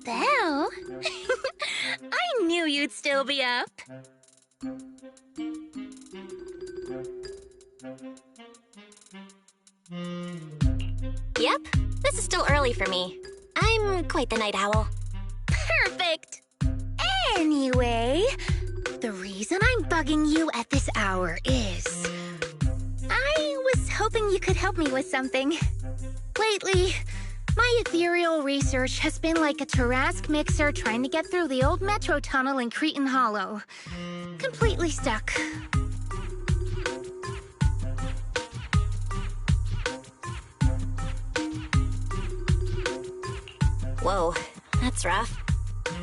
Belle? I knew you'd still be up. Yep, this is still early for me. I'm quite the night owl. Perfect! Anyway, the reason I'm bugging you at this hour is... I was hoping you could help me with something. Lately, my ethereal research has been like a Tarrasque mixer trying to get through the old metro tunnel in Cretan Hollow. Completely stuck. Whoa, that's rough.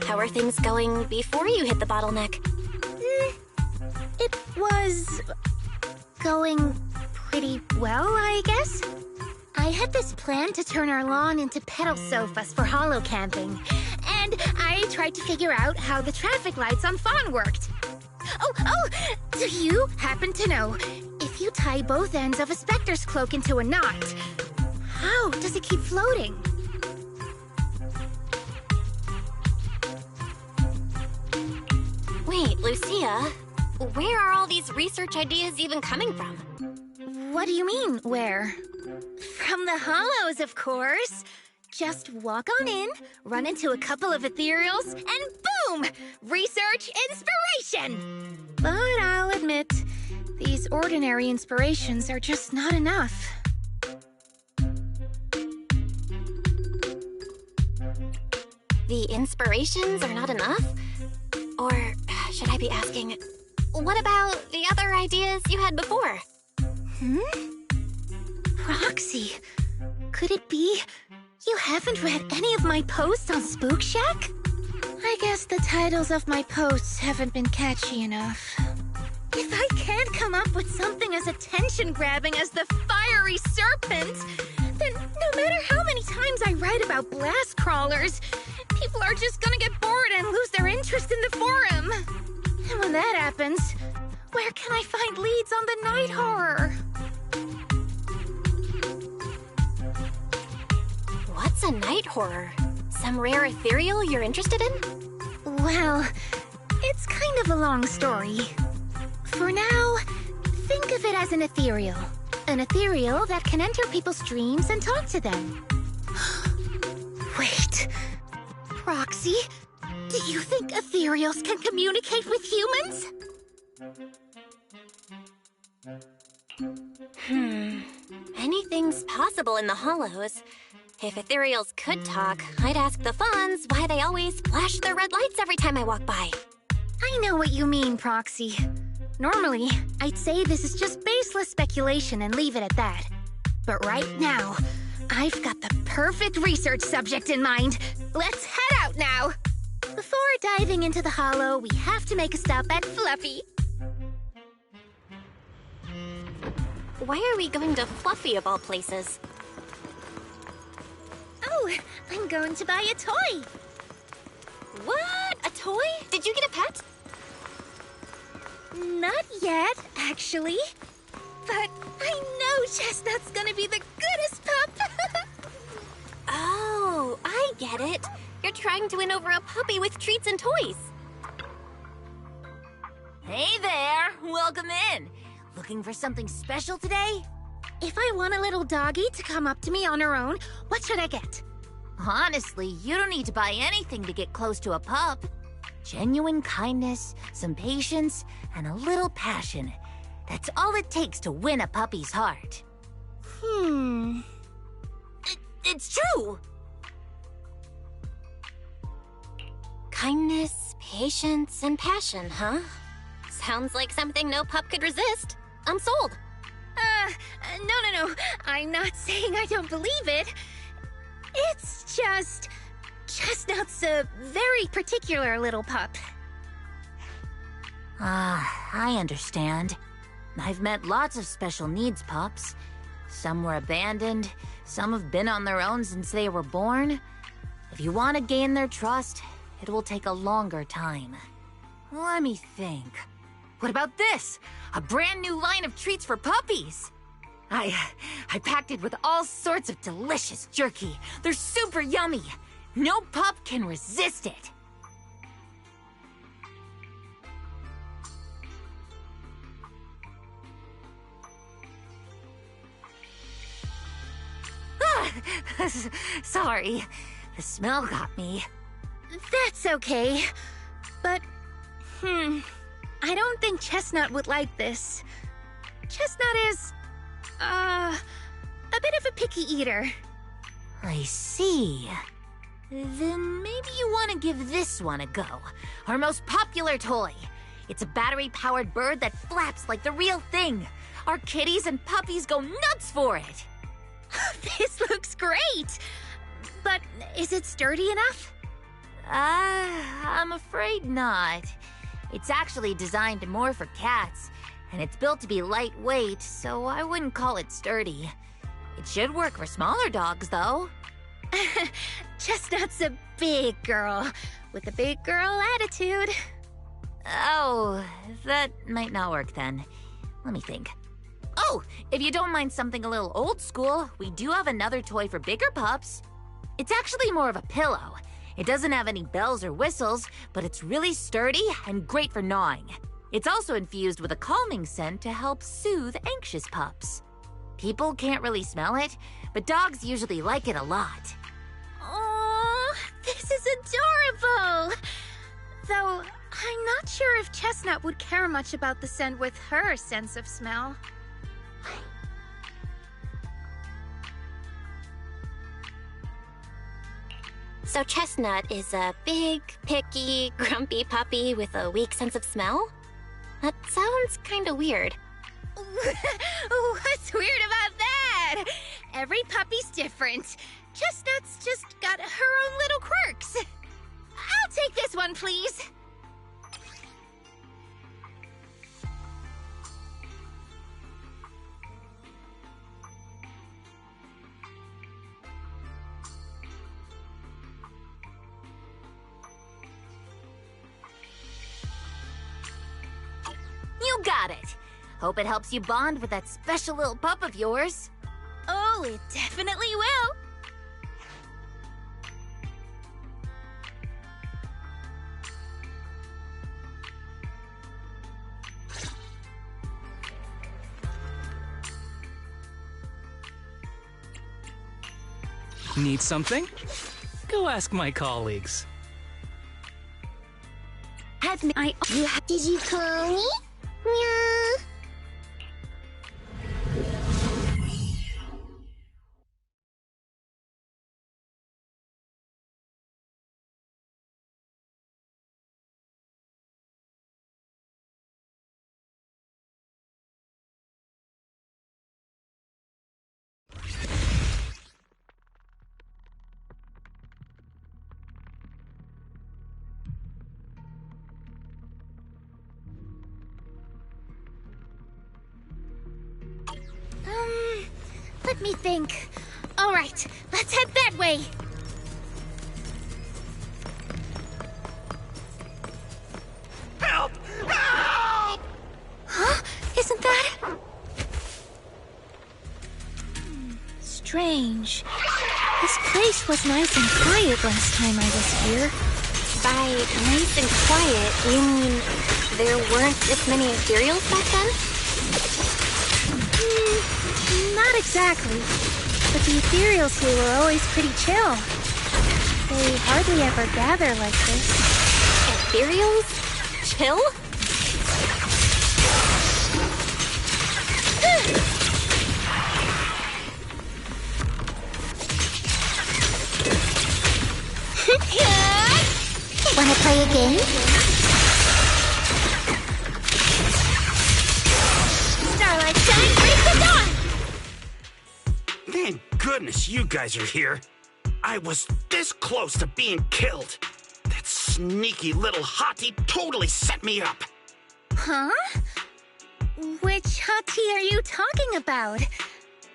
How are things going before you hit the bottleneck? It was... going pretty well, I guess. I had this plan to turn our lawn into pedal sofas for hollow camping, and I tried to figure out how the traffic lights on Fawn worked. Oh, do you happen to know, if you tie both ends of a Spectre's cloak into a knot, how does it keep floating? Wait, Lucia, where are all these research ideas even coming from? What do you mean, where? From the Hollows, of course. Just walk on in, run into a couple of ethereals, and boom! Research inspiration! But I'll admit, these ordinary inspirations are just not enough. The inspirations are not enough? Or should I be asking, what about the other ideas you had before? Roxy, could it be you haven't read any of my posts on Spook Shack? I guess the titles of my posts haven't been catchy enough. If I can't come up with something as attention-grabbing as the fiery serpent, then no matter how many times I write about blast crawlers, people are just gonna get bored and lose their interest in the forum. And when that happens, where can I find leads on the night horror? What's a night horror? Some rare ethereal you're interested in? Well, it's kind of a long story. For now, think of it as an ethereal. An ethereal that can enter people's dreams and talk to them. Wait, Roxy, do you think ethereals can communicate with humans? Anything's possible in the Hollows. If ethereals could talk, I'd ask the Fawns why they always flash their red lights every time I walk by. I know what you mean, Proxy. Normally, I'd say this is just baseless speculation and leave it at that. But right now, I've got the perfect research subject in mind. Let's head out now! Before diving into the Hollow, we have to make a stop at Fluffy. Why are we going to Fluffy of all places? Oh, I'm going to buy a toy. What? A toy? Did you get a pet? Not yet, actually. But I know Chestnut's gonna be the goodest pup. Oh, I get it. You're trying to win over a puppy with treats and toys. Hey there! Welcome in! Looking for something special today? If I want a little doggy to come up to me on her own, what should I get? Honestly, you don't need to buy anything to get close to a pup. Genuine kindness, some patience, and a little passion. That's all it takes to win a puppy's heart. It's true! Kindness, patience, and passion, huh? Sounds like something no pup could resist. I'm sold. No. I'm not saying I don't believe it. It's just... Chestnut's a very particular little pup. I understand. I've met lots of special needs pups. Some were abandoned, some have been on their own since they were born. If you want to gain their trust, it will take a longer time. Let me think. What about this? A brand new line of treats for puppies! I packed it with all sorts of delicious jerky. They're super yummy. No pup can resist it. Sorry, the smell got me. That's okay. But, I don't think Chestnut would like this. Chestnut is, a bit of a picky eater. I see. Then maybe you want to give this one a go. Our most popular toy. It's a battery-powered bird that flaps like the real thing. Our kitties and puppies go nuts for it. This looks great! But is it sturdy enough? I'm afraid not. It's actually designed more for cats, and it's built to be lightweight, so I wouldn't call it sturdy. It should work for smaller dogs, though. Chestnut's a big girl, with a big girl attitude. Oh, that might not work then. Let me think. Oh, if you don't mind something a little old school, we do have another toy for bigger pups. It's actually more of a pillow. It doesn't have any bells or whistles, but it's really sturdy and great for gnawing. It's also infused with a calming scent to help soothe anxious pups. People can't really smell it, but dogs usually like it a lot. Oh, this is adorable! Though, I'm not sure if Chestnut would care much about the scent with her sense of smell. So Chestnut is a big, picky, grumpy puppy with a weak sense of smell? That sounds kinda weird. What's weird about that? Every puppy's different. Chestnut's just got her own little quirks. I'll take this one, please. You got it. Hope it helps you bond with that special little pup of yours. Oh, it definitely will. Need something? Go ask my colleagues. Did you call me? Meow. Let me think. All right, let's head that way. Help! Help! Huh? Isn't that... Strange. This place was nice and quiet last time I was here. By nice and quiet, you mean there weren't this many ethereals back then? Not exactly. But the ethereals here were always pretty chill. They hardly ever gather like this. Ethereals? Chill? Wanna play a game? Starlight shine, break the dawn! Thank goodness you guys are here. I was this close to being killed. That sneaky little hottie totally set me up. Huh? Which hottie are you talking about?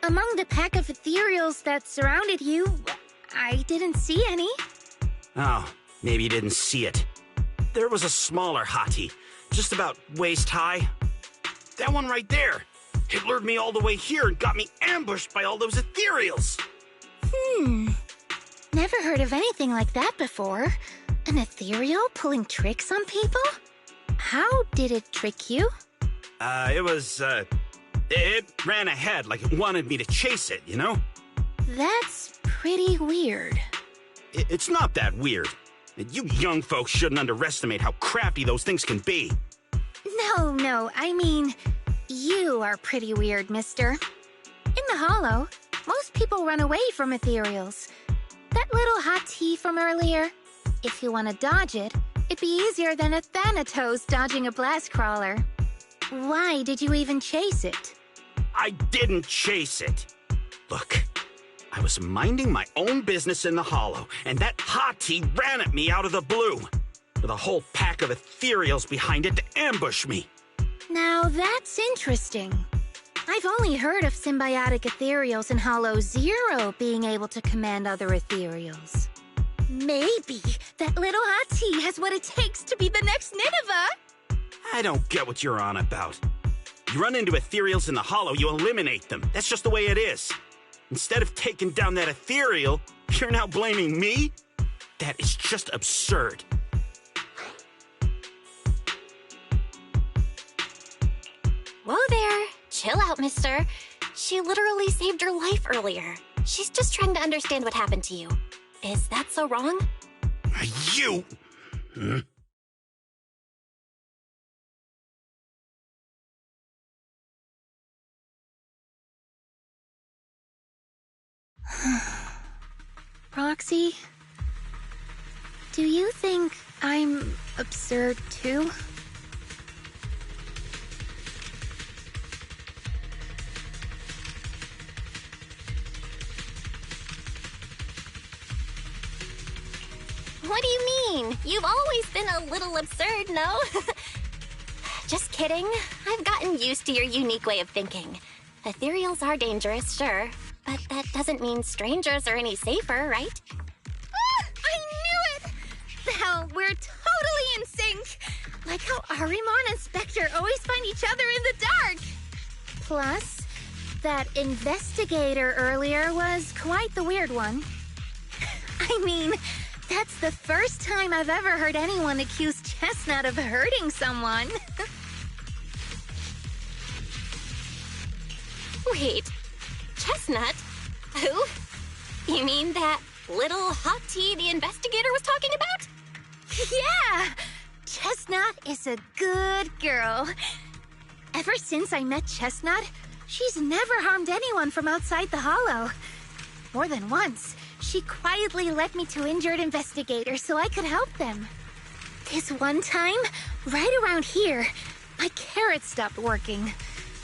Among the pack of ethereals that surrounded you, I didn't see any. Oh, maybe you didn't see it. There was a smaller hottie, just about waist high. That one right there. It lured me all the way here and got me ambushed by all those ethereals. Now never heard of anything like that before. An ethereal pulling tricks on people? How did it trick you? It ran ahead like it wanted me to chase it, you know? That's pretty weird. It's not that weird. You young folks shouldn't underestimate how crafty those things can be. No, I mean, you are pretty weird, mister. In the Hollow, most people run away from ethereals. That little hot tea from earlier, if you want to dodge it, it'd be easier than a Thanatos dodging a blast crawler. Why did you even chase it? I didn't chase it. Look, I was minding my own business in the Hollow, and that hot tea ran at me out of the blue, with a whole pack of ethereals behind it to ambush me. Now that's interesting. I've only heard of symbiotic ethereals in Hollow Zero being able to command other ethereals. Maybe that little hot tea has what it takes to be the next Nineveh. I don't get what you're on about. You run into ethereals in the Hollow, you eliminate them. That's just the way it is. Instead of taking down that ethereal, you're now blaming me? That is just absurd. Whoa there. Chill out, mister. She literally saved your life earlier. She's just trying to understand what happened to you. Is that so wrong? You... Roxy, do you think I'm absurd too? What do you mean? You've always been a little absurd, no? Just kidding. I've gotten used to your unique way of thinking. Ethereals are dangerous, sure, but that doesn't mean strangers are any safer, right? I knew it! Well, we're totally in sync. Like how Arimon and Spectre always find each other in the dark. Plus, that investigator earlier was quite the weird one. I mean, that's the first time I've ever heard anyone accuse Chestnut of hurting someone. Wait, Chestnut? Who? You mean that little hot tea the investigator was talking about? Yeah! Chestnut is a good girl. Ever since I met Chestnut, she's never harmed anyone from outside the Hollow. More than once, she quietly led me to injured investigators so I could help them. This one time, right around here, my carrot stopped working.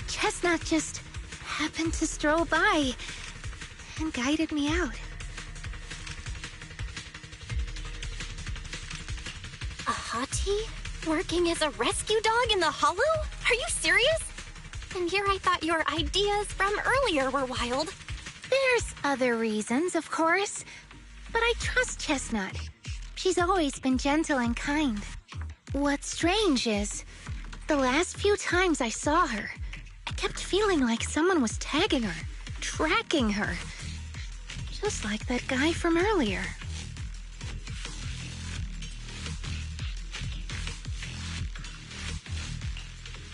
Chestnut just happened to stroll by and guided me out. A hottie? Working as a rescue dog in the Hollow? Are you serious? And here I thought your ideas from earlier were wild. There's other reasons, of course, but I trust Chestnut. She's always been gentle and kind. What's strange is, the last few times I saw her, I kept feeling like someone was tagging her, tracking her. Just like that guy from earlier.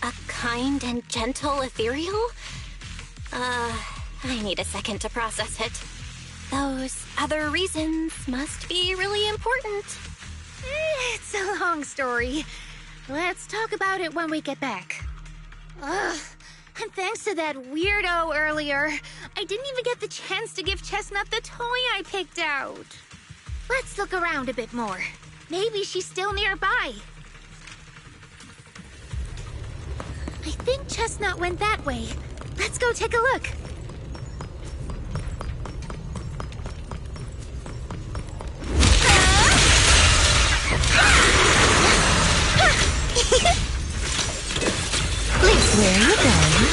A kind and gentle ethereal? I need a second to process it. Those other reasons must be really important. It's a long story. Let's talk about it when we get back. Ugh, and thanks to that weirdo earlier, I didn't even get the chance to give Chestnut the toy I picked out. Let's look around a bit more. Maybe she's still nearby. I think Chestnut went that way. Let's go take a look. Please, where are you going?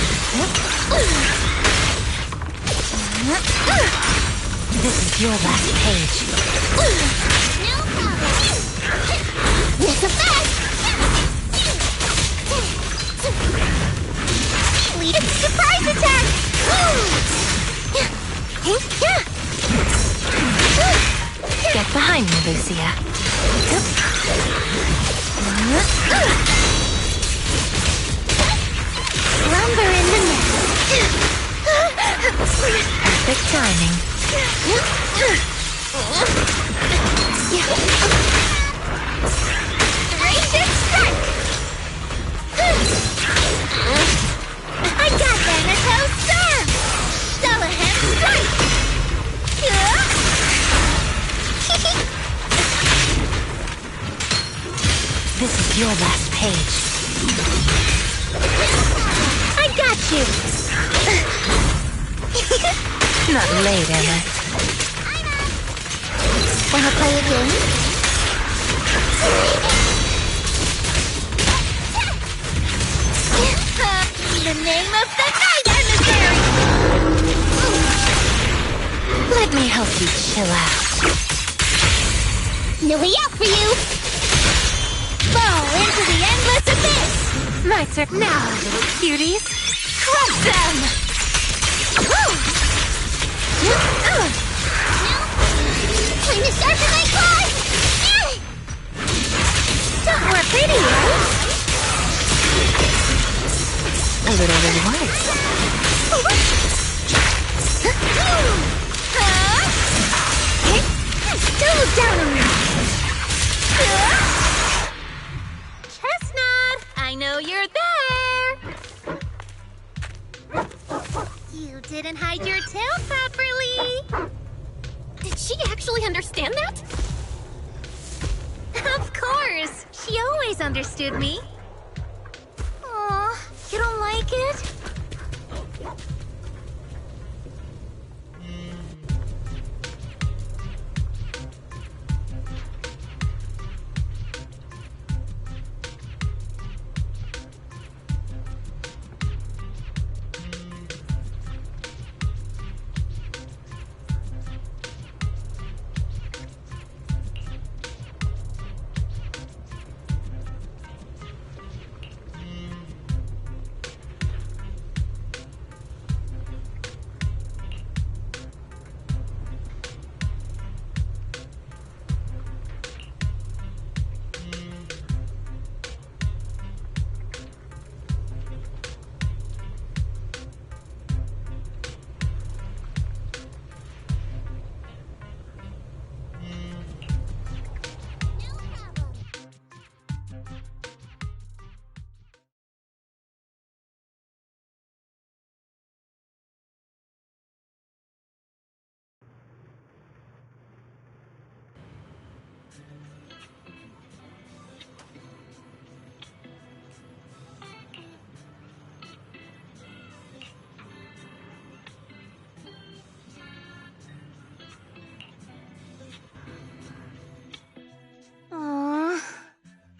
This is your last page. No problem. It's a fact! Lead a surprise attack! behind me, Lucia. Lumber in the net. Perfect timing. Gracious strike! I got Thanatos Storm! Dullahan strike! This is your last page. I got you! Not late, am I? Wanna play a game? In the name of the night emissary! Let me help you chill out. No way out for you! Fall into the endless abyss! My turn now, little cuties. Crush them! Time to sharpen my claws! Some more videos! A little reward. Double down on me! Chestnut, I know you're there. You didn't hide your tail properly! Did she actually understand that? Of course! She always understood me. Aw, you don't like it?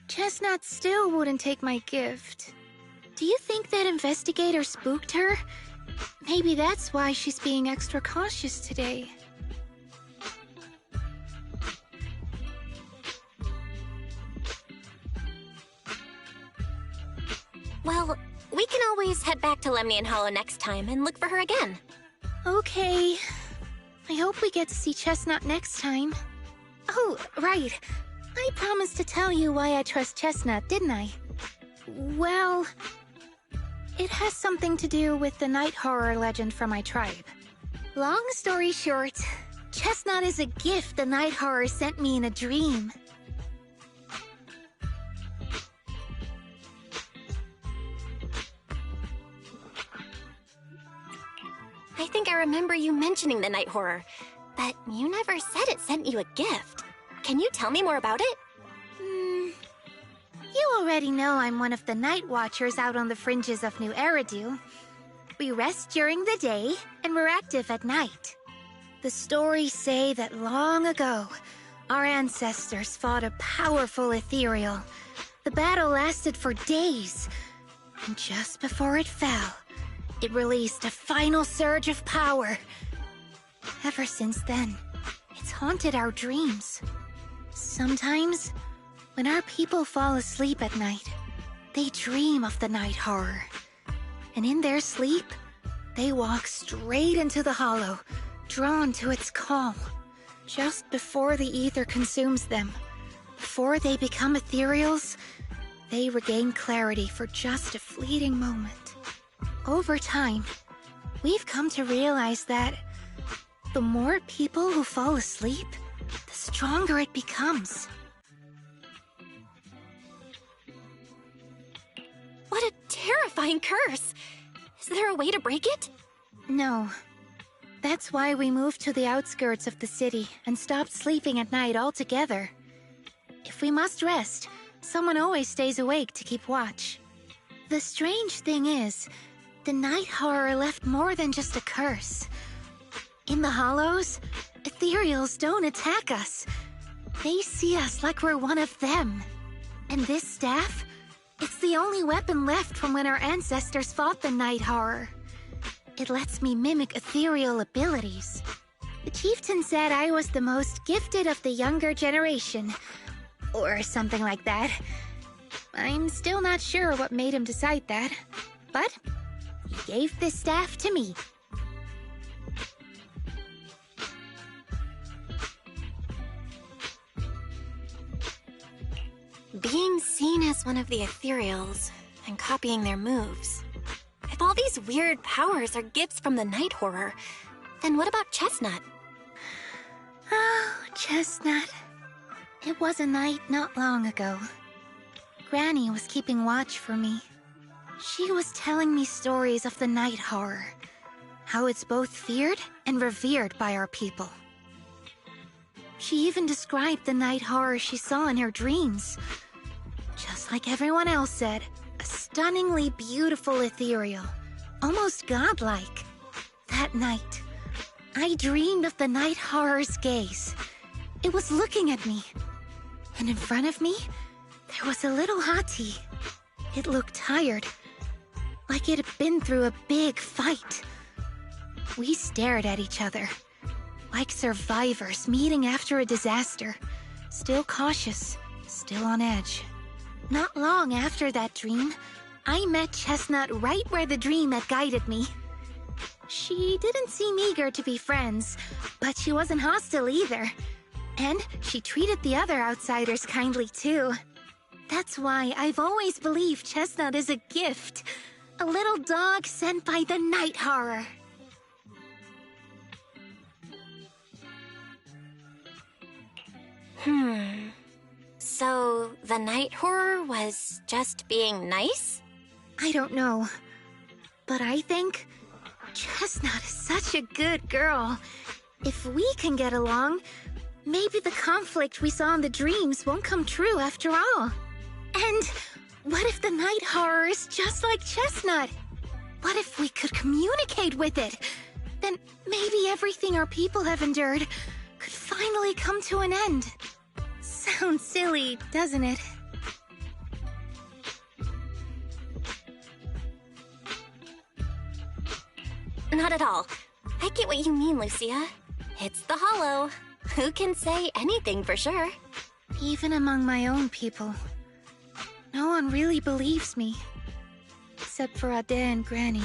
Chestnut still wouldn't take my gift. Do you think that investigator spooked her? Maybe that's why she's being extra cautious today. Well, we can always head back to Lemnian Hollow next time and look for her again. Okay. I hope we get to see Chestnut next time. Oh, right. I promised to tell you why I trust Chestnut, didn't I? Well, it has something to do with the night horror legend from my tribe. Long story short, Chestnut is a gift the night horror sent me in a dream. I think I remember you mentioning the night horror, but you never said it sent you a gift. Can you tell me more about it? You already know I'm one of the night watchers out on the fringes of New Eridu. We rest during the day, and we're active at night. The stories say that long ago, our ancestors fought a powerful ethereal. The battle lasted for days, and just before it fell, it released a final surge of power. Ever since then, it's haunted our dreams. Sometimes, when our people fall asleep at night, they dream of the night horror. And in their sleep, they walk straight into the hollow, drawn to its call. Just before the ether consumes them, before they become ethereals, they regain clarity for just a fleeting moment. Over time, we've come to realize that the more people who fall asleep, the stronger it becomes. What a terrifying curse! Is there a way to break it? No. That's why we moved to the outskirts of the city and stopped sleeping at night altogether. If we must rest, someone always stays awake to keep watch. The strange thing is, the night horror left more than just a curse. In the Hollows, ethereals don't attack us. They see us like we're one of them. And this staff, it's the only weapon left from when our ancestors fought the night horror. It lets me mimic ethereal abilities. The chieftain said I was the most gifted of the younger generation, or something like that. I'm still not sure what made him decide that, but he gave this staff to me. Being seen as one of the ethereals and copying their moves. If all these weird powers are gifts from the night horror, then what about Chestnut? Oh, Chestnut. It was a night not long ago. Granny was keeping watch for me. She was telling me stories of the night horror, how it's both feared and revered by our people. She even described the night horror she saw in her dreams. Just like everyone else said, a stunningly beautiful ethereal, almost godlike. That night, I dreamed of the night horror's gaze. It was looking at me. And in front of me, there was a little hottie. It looked tired, like it had been through a big fight. We stared at each other, like survivors meeting after a disaster, still cautious, still on edge. Not long after that dream, I met Chestnut right where the dream had guided me. She didn't seem eager to be friends, but she wasn't hostile either. And she treated the other outsiders kindly too. That's why I've always believed Chestnut is a gift. A little dog sent by the night horror. So the night horror was just being nice? I don't know. But I think Chestnut is such a good girl. If we can get along, maybe the conflict we saw in the dreams won't come true after all. And what if the night horror is just like Chestnut? What if we could communicate with it? Then maybe everything our people have endured could finally come to an end. Sounds silly, doesn't it? Not at all. I get what you mean, Lucia. It's the Hollow. Who can say anything for sure? Even among my own people, no one really believes me. Except for Ade and Granny.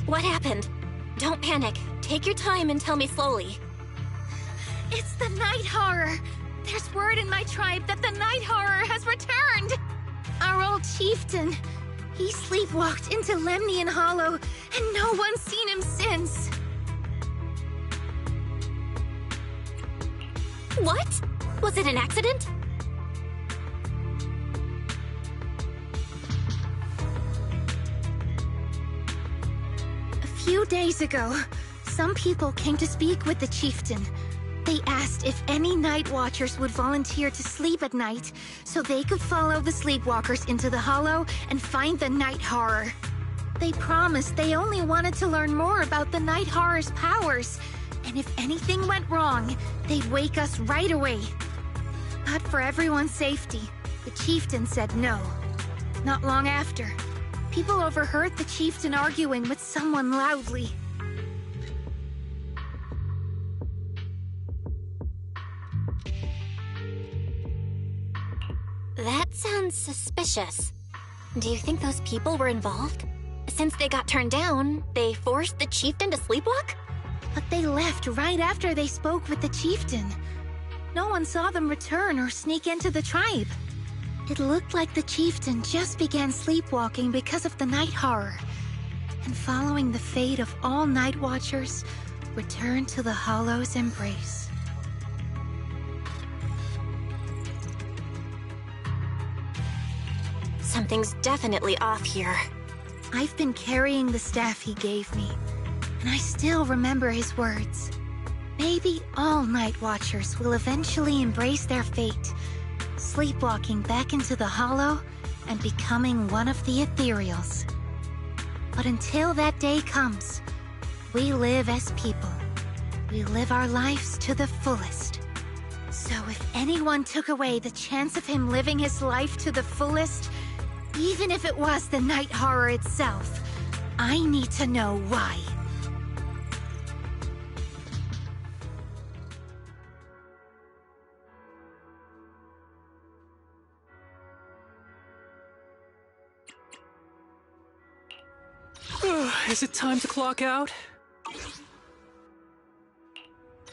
What happened? Don't panic. Take your time and tell me slowly. It's the night horror. There's word in my tribe that the night horror has returned. Our old chieftain. He sleepwalked into Lemnian Hollow, and no one's seen him since. What? Was it an accident? A few days ago, some people came to speak with the chieftain. They asked if any night watchers would volunteer to sleep at night so they could follow the sleepwalkers into the hollow and find the night horror. They promised they only wanted to learn more about the night horror's powers, and if anything went wrong, they'd wake us right away. But for everyone's safety, the chieftain said no. Not long after, people overheard the chieftain arguing with someone loudly. That sounds suspicious. Do you think those people were involved? Since they got turned down, they forced the chieftain to sleepwalk? But they left right after they spoke with the chieftain. No one saw them return or sneak into the tribe. It looked like the chieftain just began sleepwalking because of the night horror, and following the fate of all night watchers, returned to the Hollow's embrace. Something's definitely off here. I've been carrying the staff he gave me, and I still remember his words. Maybe all night watchers will eventually embrace their fate, sleepwalking back into the hollow and becoming one of the ethereals. But until that day comes, we live as people. We live our lives to the fullest. So if anyone took away the chance of him living his life to the fullest, even if it was the night horror itself, I need to know why. Is it time to clock out?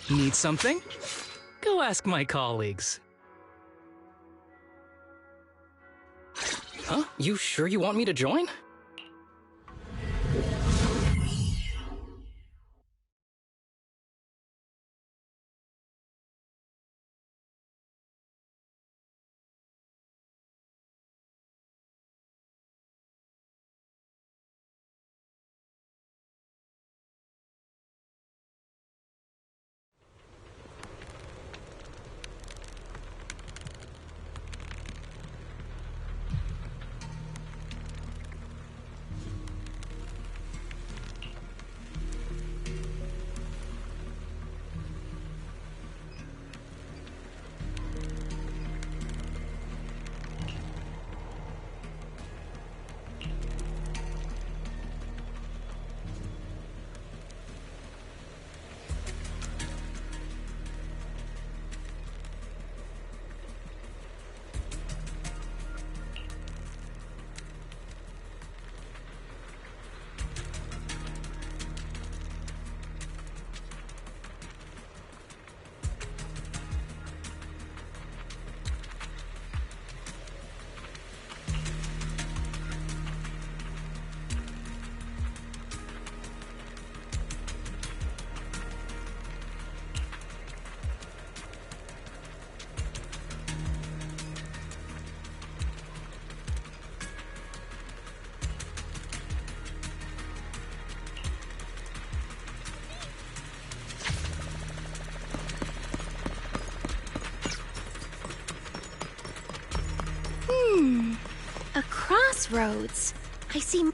Need something? Go ask my colleagues. Huh? You sure you want me to join? A crossroads. I see.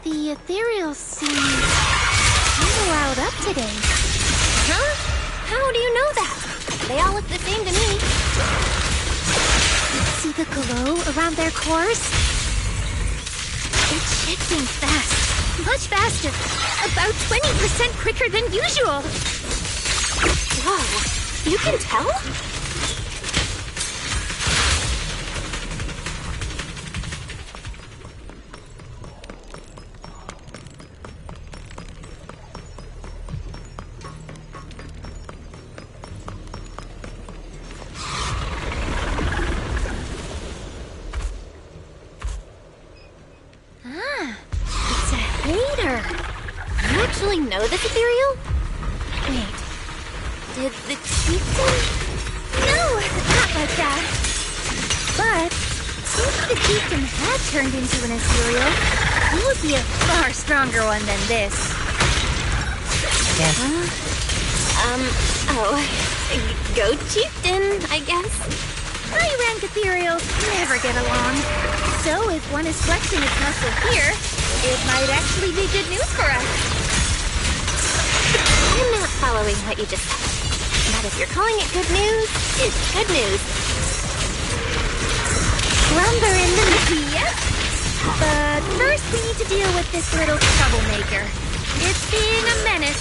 The ethereals seem kind of riled up today. Huh? How do you know that? They all look the same to me. See the glow around their cores? It's shifting fast. Much faster. About 20% quicker than usual. Whoa, you can tell? It's a hater. You actually know this ethereal? Wait, Did the chieftain? no, not like that. But if the chieftain had turned into an ethereal, he would be a far stronger one than this. Yes. Go chieftain, I guess. High-rank ethereals never get along. So if one is flexing its muscle here, it might actually be good news for us. I'm not following what you just said. But if you're calling it good news, it's good news. Lumber in the mickey, yep. But first we need to deal with this little troublemaker. It's being a menace.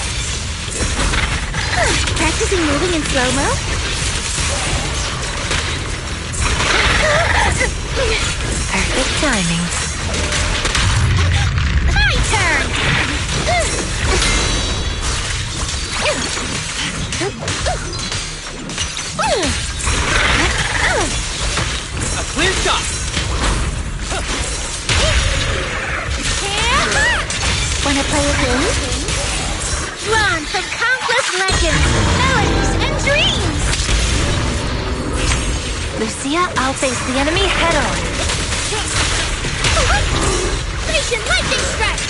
Practicing moving in slow-mo? Perfect timing. My turn! A clear shot! Wanna play a game? Drawn from countless legends, melodies, and dreams! Lucia, I'll face the enemy head on. Grecian lightning strike!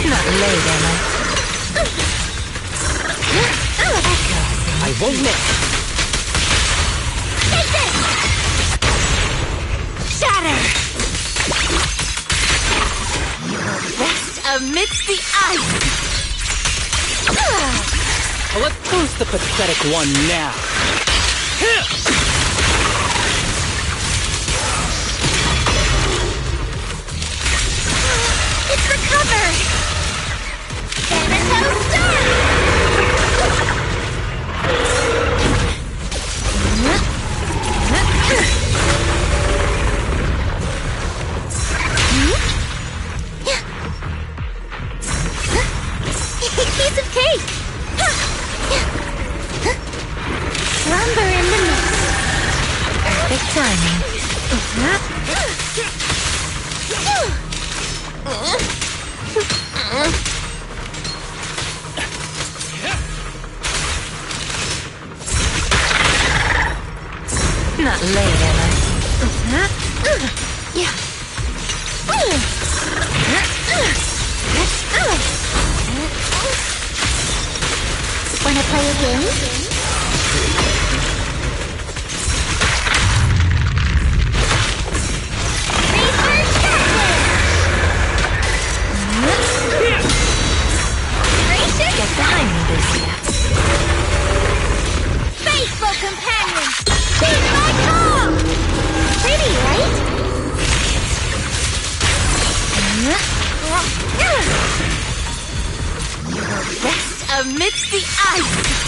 Not late, am I? I won't miss. Take this! Shatter! Rest amidst the ice! Well, let's boost the pathetic one now. It's recovered! Thanatos Star! Piece of cake! Slumber in the mist. Perfect timing. Not late, am I? Yeah. Wanna play a game? Get behind me, Lucia. Faithful companion! Heed my call! Pretty, right? Rest amidst the ice!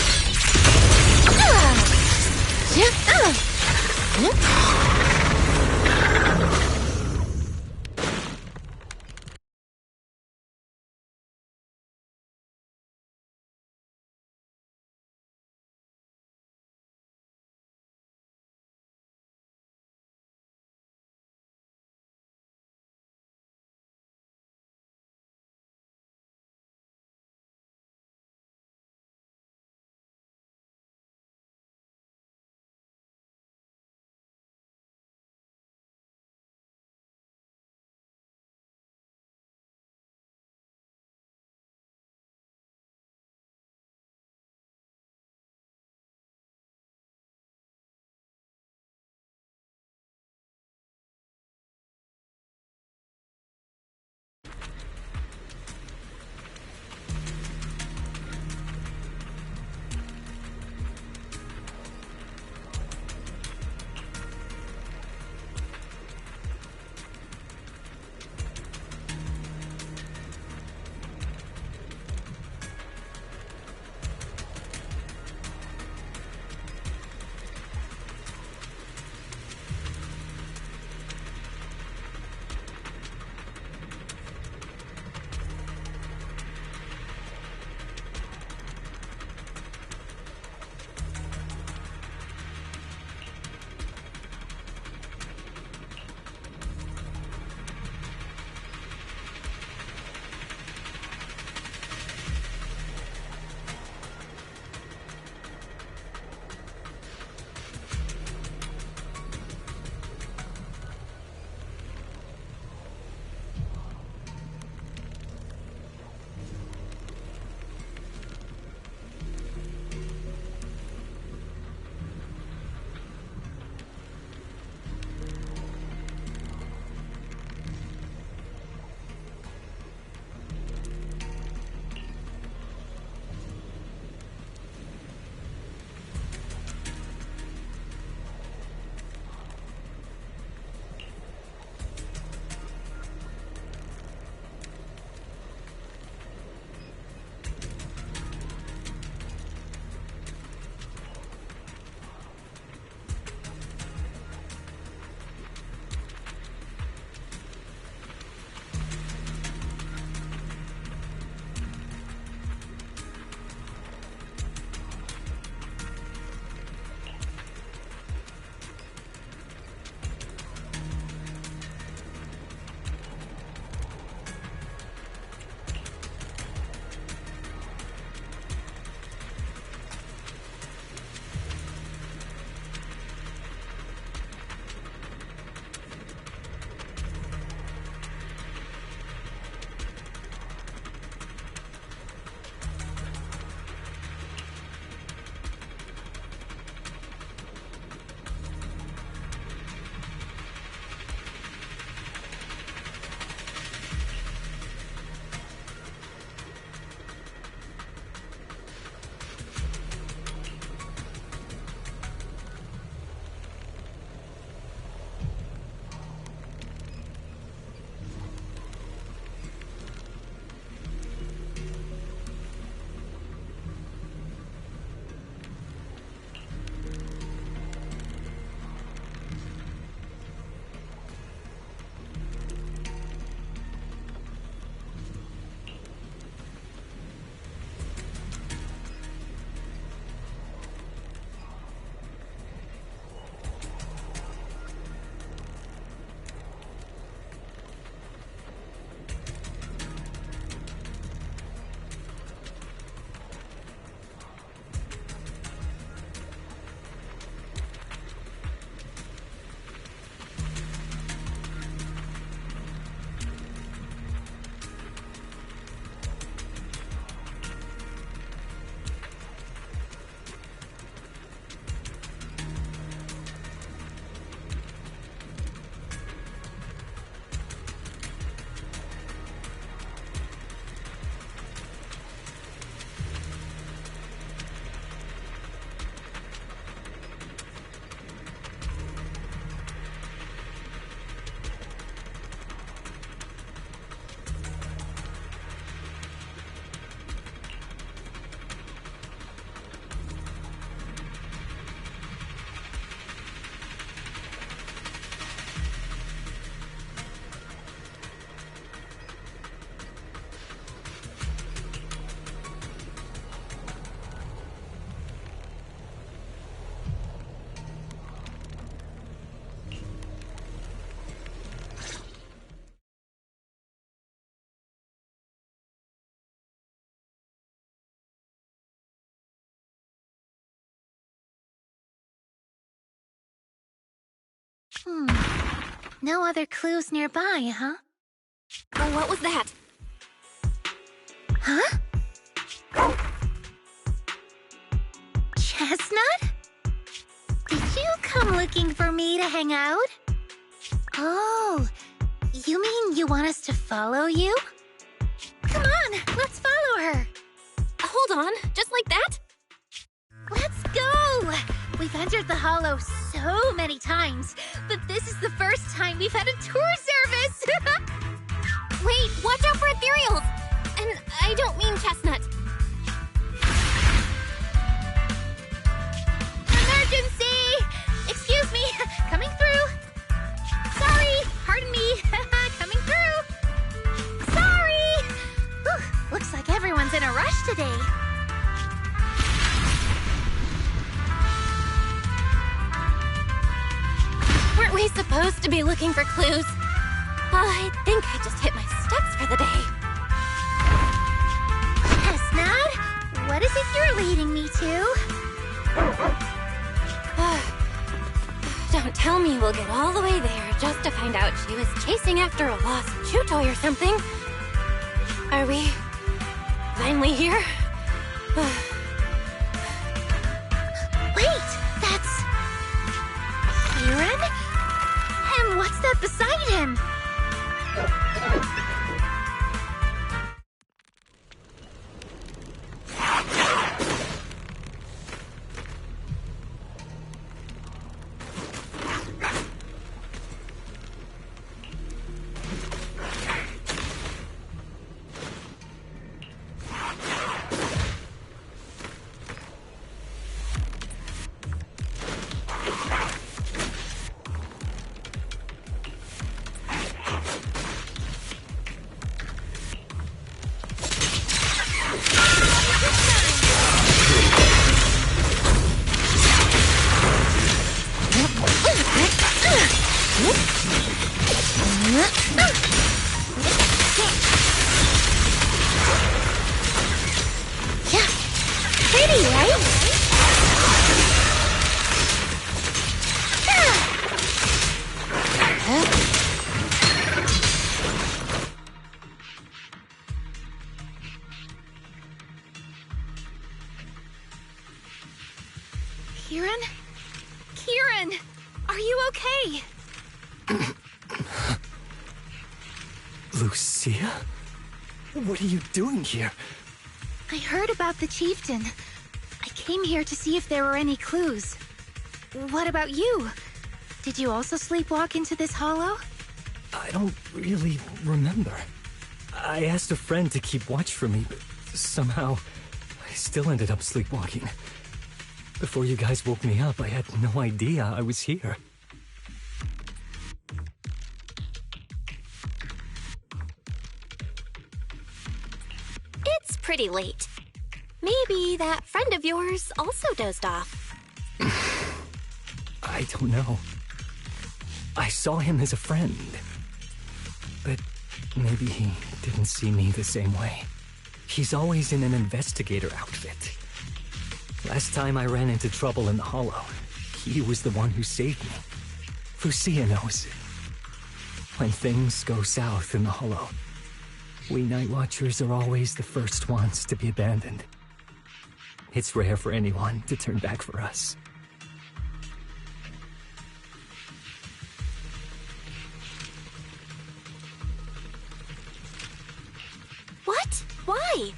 No other clues nearby, huh? Oh, what was that? Huh? Chestnut? Did you come looking for me to hang out? Oh, you mean you want us to follow you? Come on, let's follow her. Hold on, just like that? Let's go! We've entered the Hollow so many times, but this is the first time we've had a tour service! Wait, watch out for ethereals! And I don't mean Chestnut. Emergency! Excuse me, coming through. Sorry, pardon me, coming through. Sorry! Whew, looks like everyone's in a rush today. Weren't we supposed to be looking for clues? I think I just hit my steps for the day. Chestnut, what is it you're leading me to? Don't tell me we'll get all the way there just to find out she was chasing after a lost chew toy or something. Are we finally here? Wait, that's... Kieran? And what's that beside him? Kieran? Kieran! Are you okay? Lucia? What are you doing here? I heard about the chieftain. I came here to see if there were any clues. What about you? Did you also sleepwalk into this hollow? I don't really remember. I asked a friend to keep watch for me, but somehow I still ended up sleepwalking. Before you guys woke me up, I had no idea I was here. It's pretty late. Maybe that friend of yours also dozed off. I don't know. I saw him as a friend. But maybe he didn't see me the same way. He's always in an investigator outfit. Last time I ran into trouble in the Hollow, he was the one who saved me. Lucia knows. When things go south in the Hollow, we Night Watchers are always the first ones to be abandoned. It's rare for anyone to turn back for us. What? Why?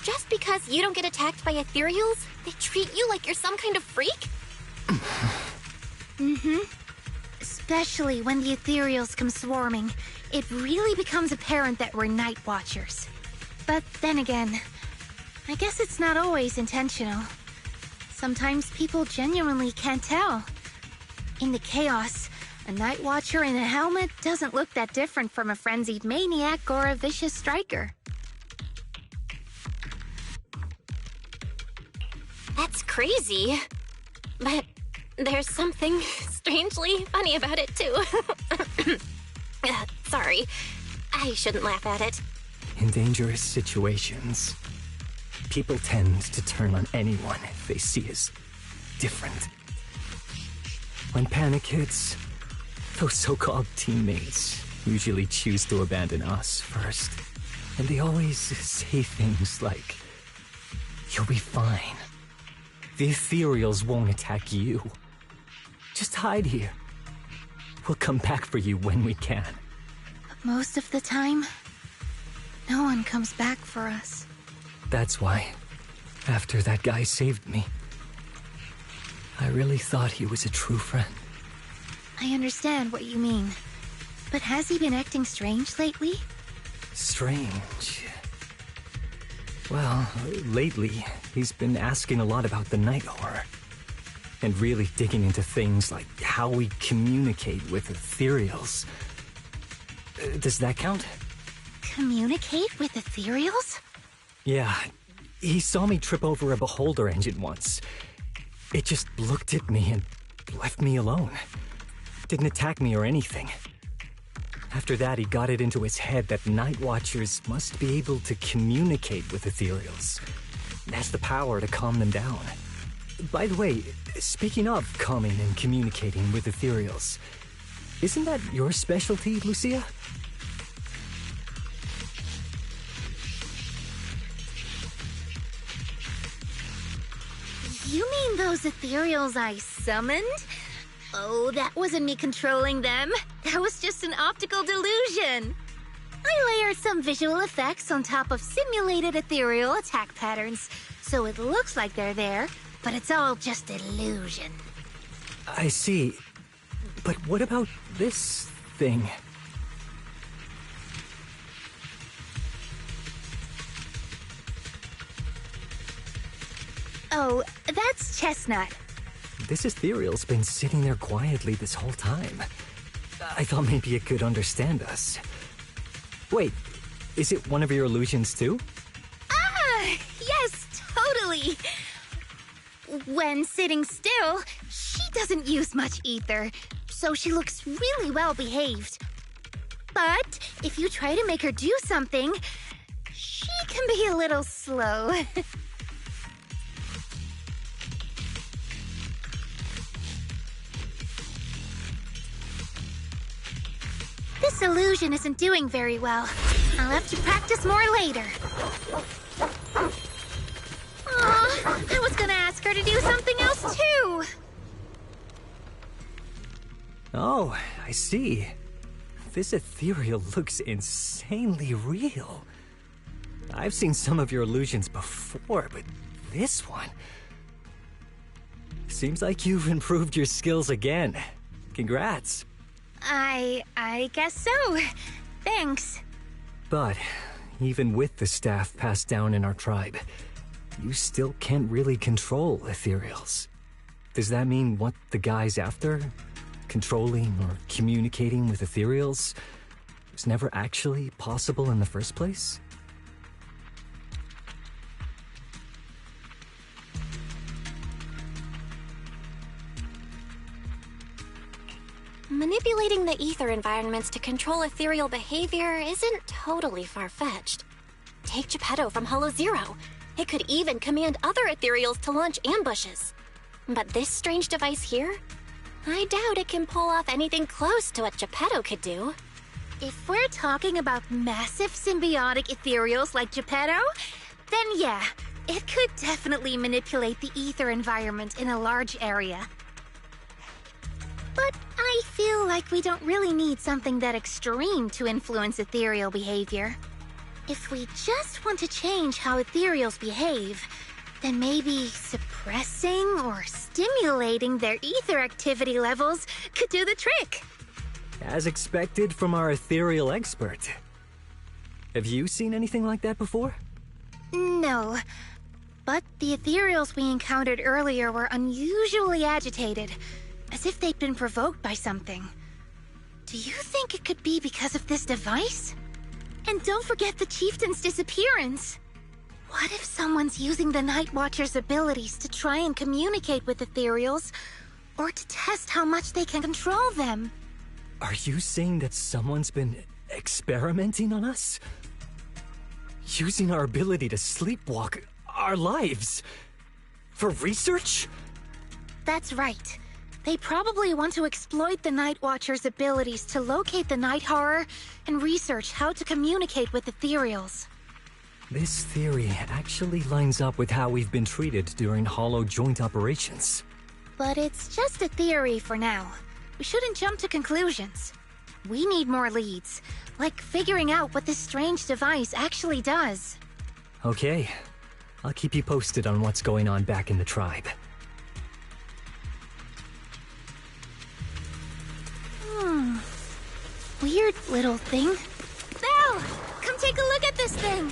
Just because you don't get attacked by ethereals, they treat you like you're some kind of freak? Especially when the ethereals come swarming. It really becomes apparent that we're Night Watchers. But then again, I guess it's not always intentional. Sometimes people genuinely can't tell. In the chaos, a Night Watcher in a helmet doesn't look that different from a frenzied maniac or a vicious striker. That's crazy. But there's something strangely funny about it, too. Sorry. I shouldn't laugh at it. In dangerous situations, people tend to turn on anyone they see as different. When panic hits, Those so-called teammates usually choose to abandon us first. And they always say things like, "You'll be fine. The ethereals won't attack you. Just hide here. We'll come back for you when we can." But most of the time, no one comes back for us. That's why, after that guy saved me, I really thought he was a true friend. I understand what you mean. But has he been acting strange lately? Strange. Well, lately, he's been asking a lot about the night horror. And really digging into things like how we communicate with ethereals. Does that count? Communicate with ethereals? Yeah, he saw me trip over a beholder engine once. It just looked at me and left me alone. Didn't attack me or anything. After that, he got it into his head that Night Watchers must be able to communicate with ethereals. It has the power to calm them down. By the way, speaking of calming and communicating with ethereals, isn't that your specialty, Lucia? You mean those ethereals I summoned? Oh, that wasn't me controlling them. That was just an optical delusion. I layered some visual effects on top of simulated ethereal attack patterns, so it looks like they're there, but it's all just illusion. I see. But what about this thing? Oh, that's Chestnut. This ethereal's been sitting there quietly this whole time. I thought maybe it could understand us. Wait, is it one of your illusions too? Ah, yes, totally. When sitting still, she doesn't use much ether, so she looks really well behaved. But if you try to make her do something, she can be a little slow. This illusion isn't doing very well. I'll have to practice more later. Aw, I was gonna ask her to do something else too. Oh, I see. This ethereal looks insanely real. I've seen some of your illusions before, but this one... Seems like you've improved your skills again. Congrats. I guess so. Thanks. But even with the staff passed down in our tribe, you still can't really control ethereals. Does that mean what the guy's after? Controlling or communicating with ethereals was never actually possible in the first place? Manipulating the ether environments to control ethereal behavior isn't totally far-fetched. Take Geppetto from Hollow Zero. It could even command other ethereals to launch ambushes. But this strange device here? I doubt it can pull off anything close to what Geppetto could do. If we're talking about massive symbiotic ethereals like Geppetto, then yeah, it could definitely manipulate the ether environment in a large area. But I feel like we don't really need something that extreme to influence ethereal behavior. If we just want to change how ethereals behave, then maybe suppressing or stimulating their ether activity levels could do the trick. As expected from our ethereal expert. Have you seen anything like that before? No, but the ethereals we encountered earlier were unusually agitated, as if they'd been provoked by something. Do you think it could be because of this device? And don't forget the chieftain's disappearance. What if someone's using the Night Watcher's abilities to try and communicate with ethereals, or to test how much they can control them? Are you saying that someone's been experimenting on us? Using our ability to sleepwalk our lives? For research? That's right. They probably want to exploit the Night Watcher's abilities to locate the Night Horror and research how to communicate with ethereals. This theory actually lines up with how we've been treated during Hollow joint operations. But it's just a theory for now. We shouldn't jump to conclusions. We need more leads, like figuring out what this strange device actually does. Okay. I'll keep you posted on what's going on back in the tribe. Weird little thing. Belle! Come take a look at this thing!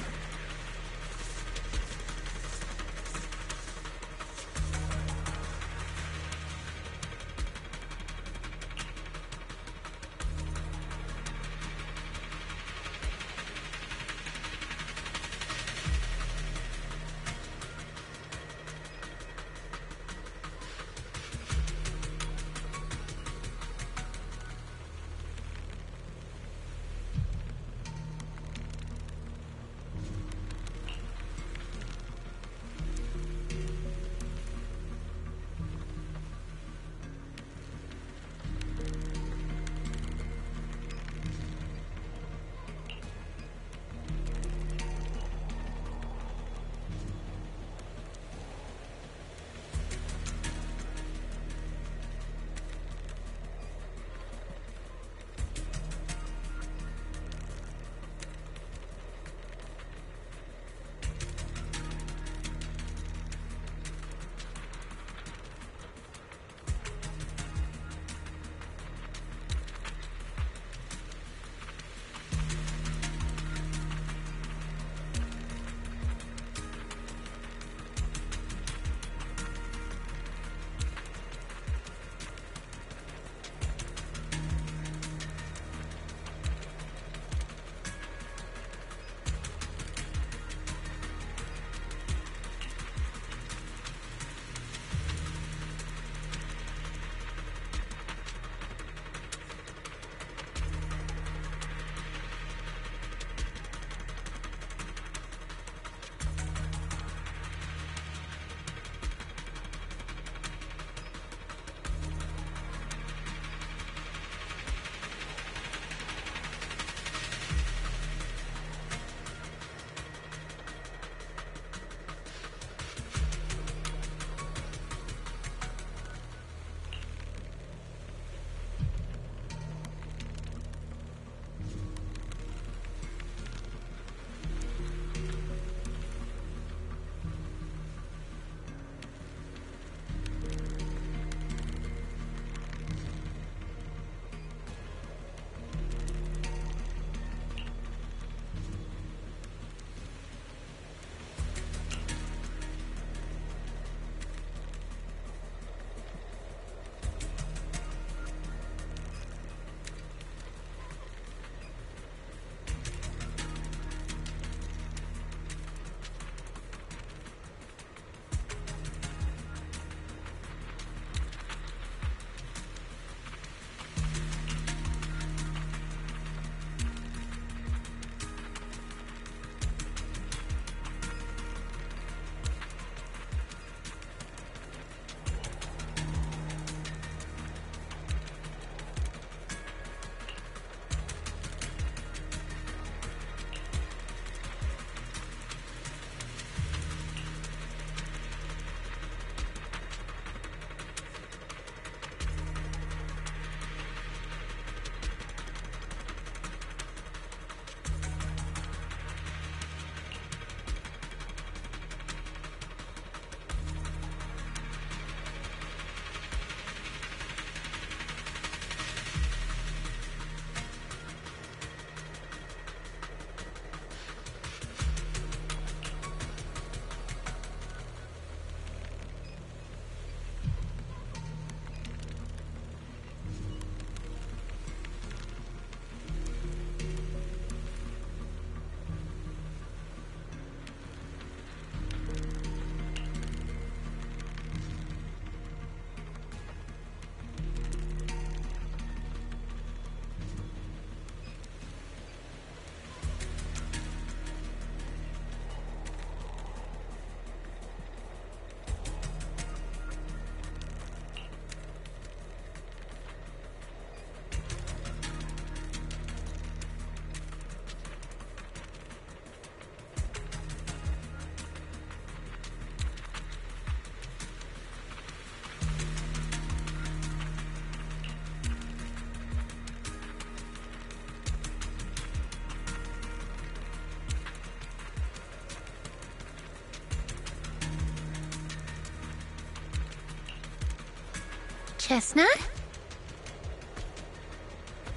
Chestnut?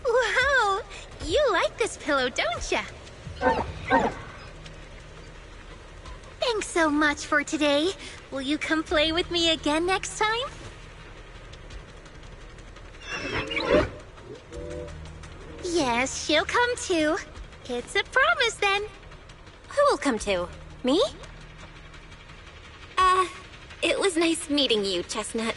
Wow! You like this pillow, don't ya? Thanks so much for today. Will you come play with me again next time? Yes, she'll come too. It's a promise then. Who will come to? Me? It was nice meeting you, Chestnut.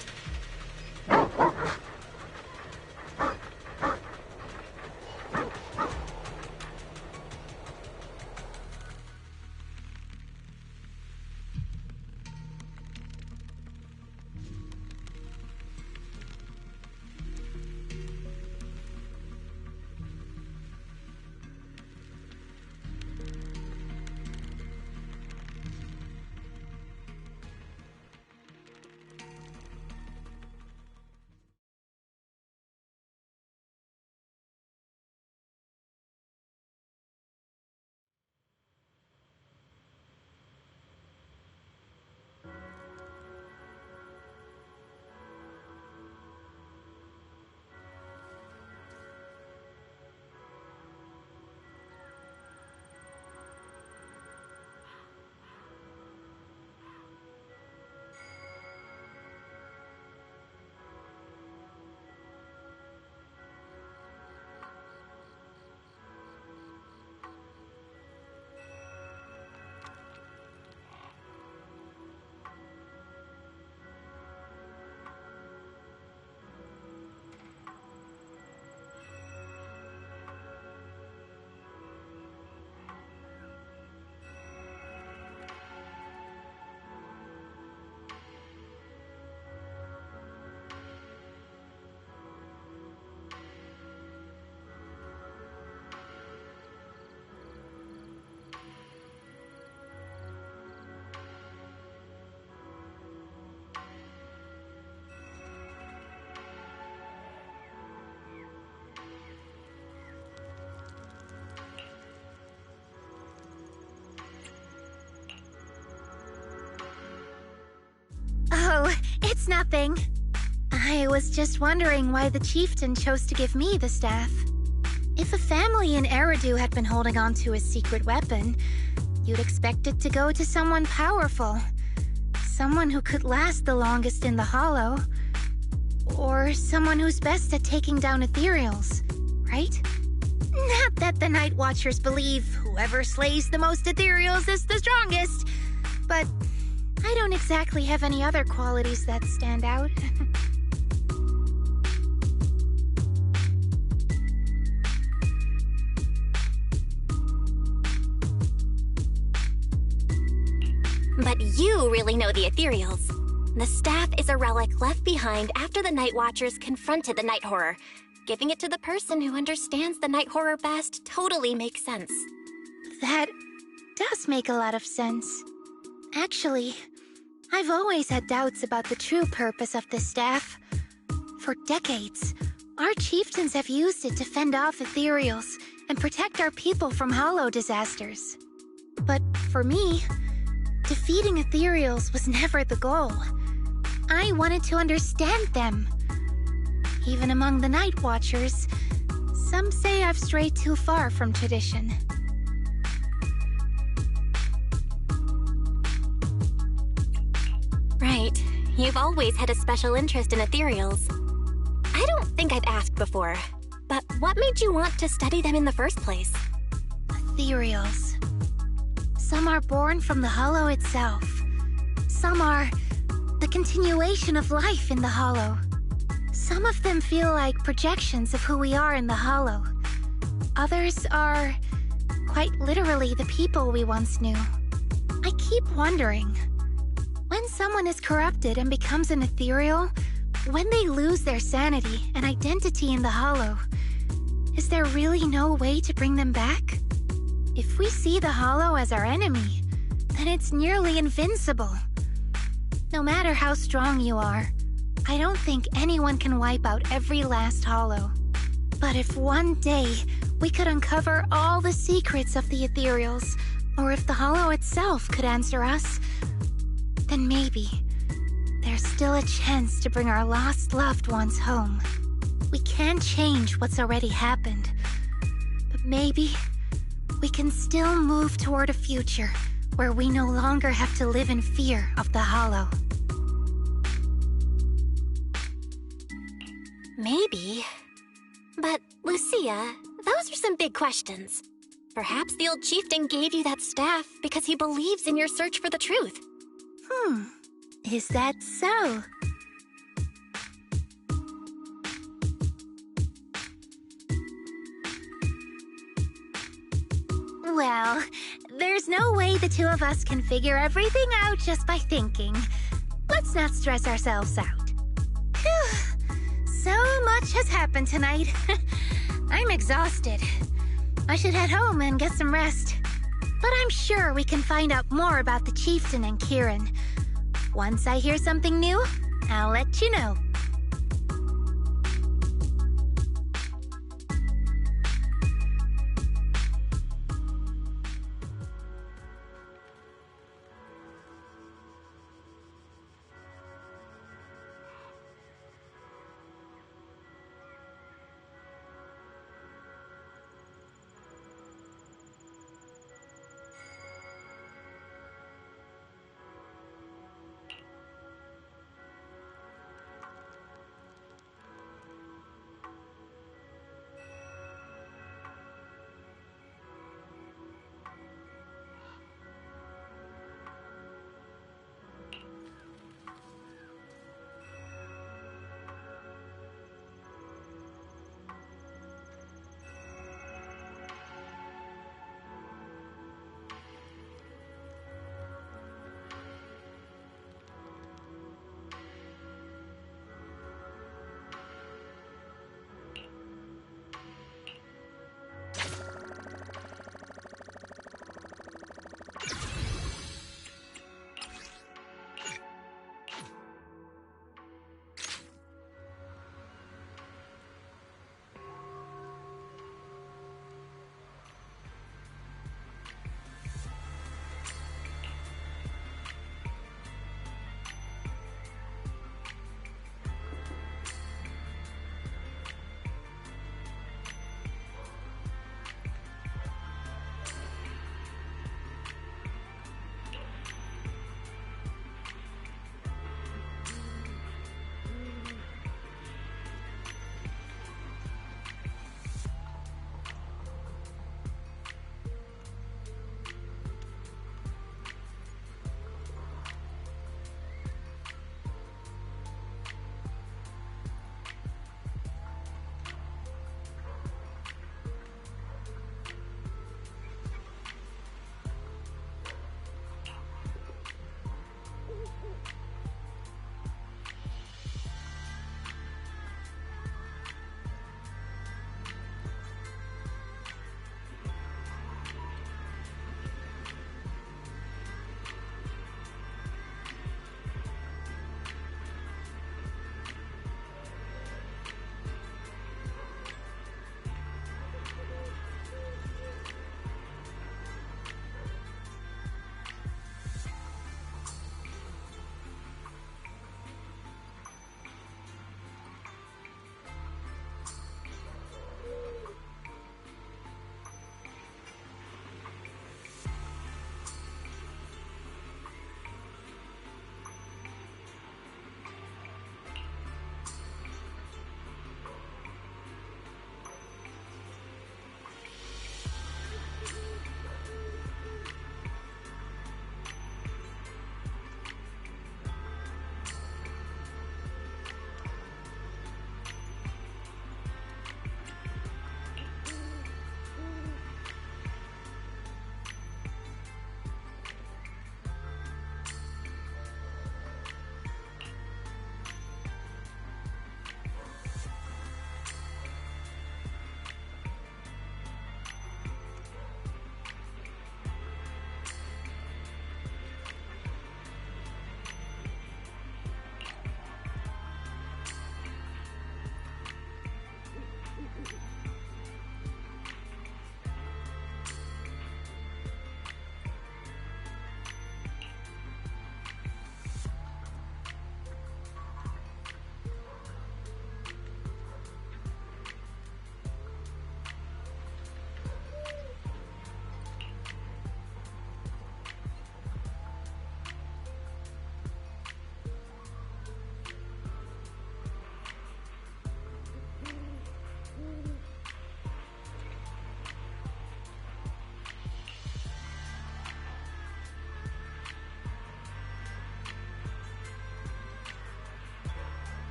Oh, it's nothing. I was just wondering why the chieftain chose to give me the staff. If a family in Eridu had been holding on to a secret weapon, you'd expect it to go to someone powerful. Someone who could last the longest in the Hollow. Or someone who's best at taking down ethereals, right? Not that the Night Watchers believe whoever slays the most ethereals is the strongest, but I don't exactly have any other qualities that stand out. But you really know the ethereals. The staff is a relic left behind after the Night Watchers confronted the Night Horror. Giving it to the person who understands the Night Horror best totally makes sense. That does make a lot of sense. Actually, I've always had doubts about the true purpose of this staff. For decades, our chieftains have used it to fend off ethereals and protect our people from hollow disasters. But for me, defeating ethereals was never the goal. I wanted to understand them. Even among the Night Watchers, some say I've strayed too far from tradition. Right. You've always had a special interest in ethereals. I don't think I've asked before, but what made you want to study them in the first place? Ethereals. Some are born from the Hollow itself. Some are the continuation of life in the Hollow. Some of them feel like projections of who we are in the Hollow. Others are quite literally the people we once knew. I keep wondering, when someone is corrupted and becomes an ethereal, when they lose their sanity and identity in the Hollow, is there really no way to bring them back? If we see the Hollow as our enemy, then it's nearly invincible. No matter how strong you are, I don't think anyone can wipe out every last Hollow. But if one day we could uncover all the secrets of the ethereals, or if the Hollow itself could answer us, then maybe There's still a chance to bring our lost loved ones home. We can't change what's already happened, but maybe we can still move toward a future where we no longer have to live in fear of the Hollow. Maybe. But, Lucia, those are some big questions. Perhaps the old chieftain gave you that staff because he believes in your search for the truth. Is that so? Well, there's no way the two of us can figure everything out just by thinking. Let's not stress ourselves out. Phew. So much has happened tonight. I'm exhausted. I should head home and get some rest. But I'm sure we can find out more about the chieftain and Kieran. Once I hear something new, I'll let you know.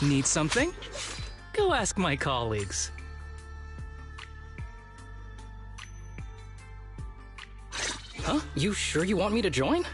Need something? Go ask my colleagues. Huh? You sure you want me to join?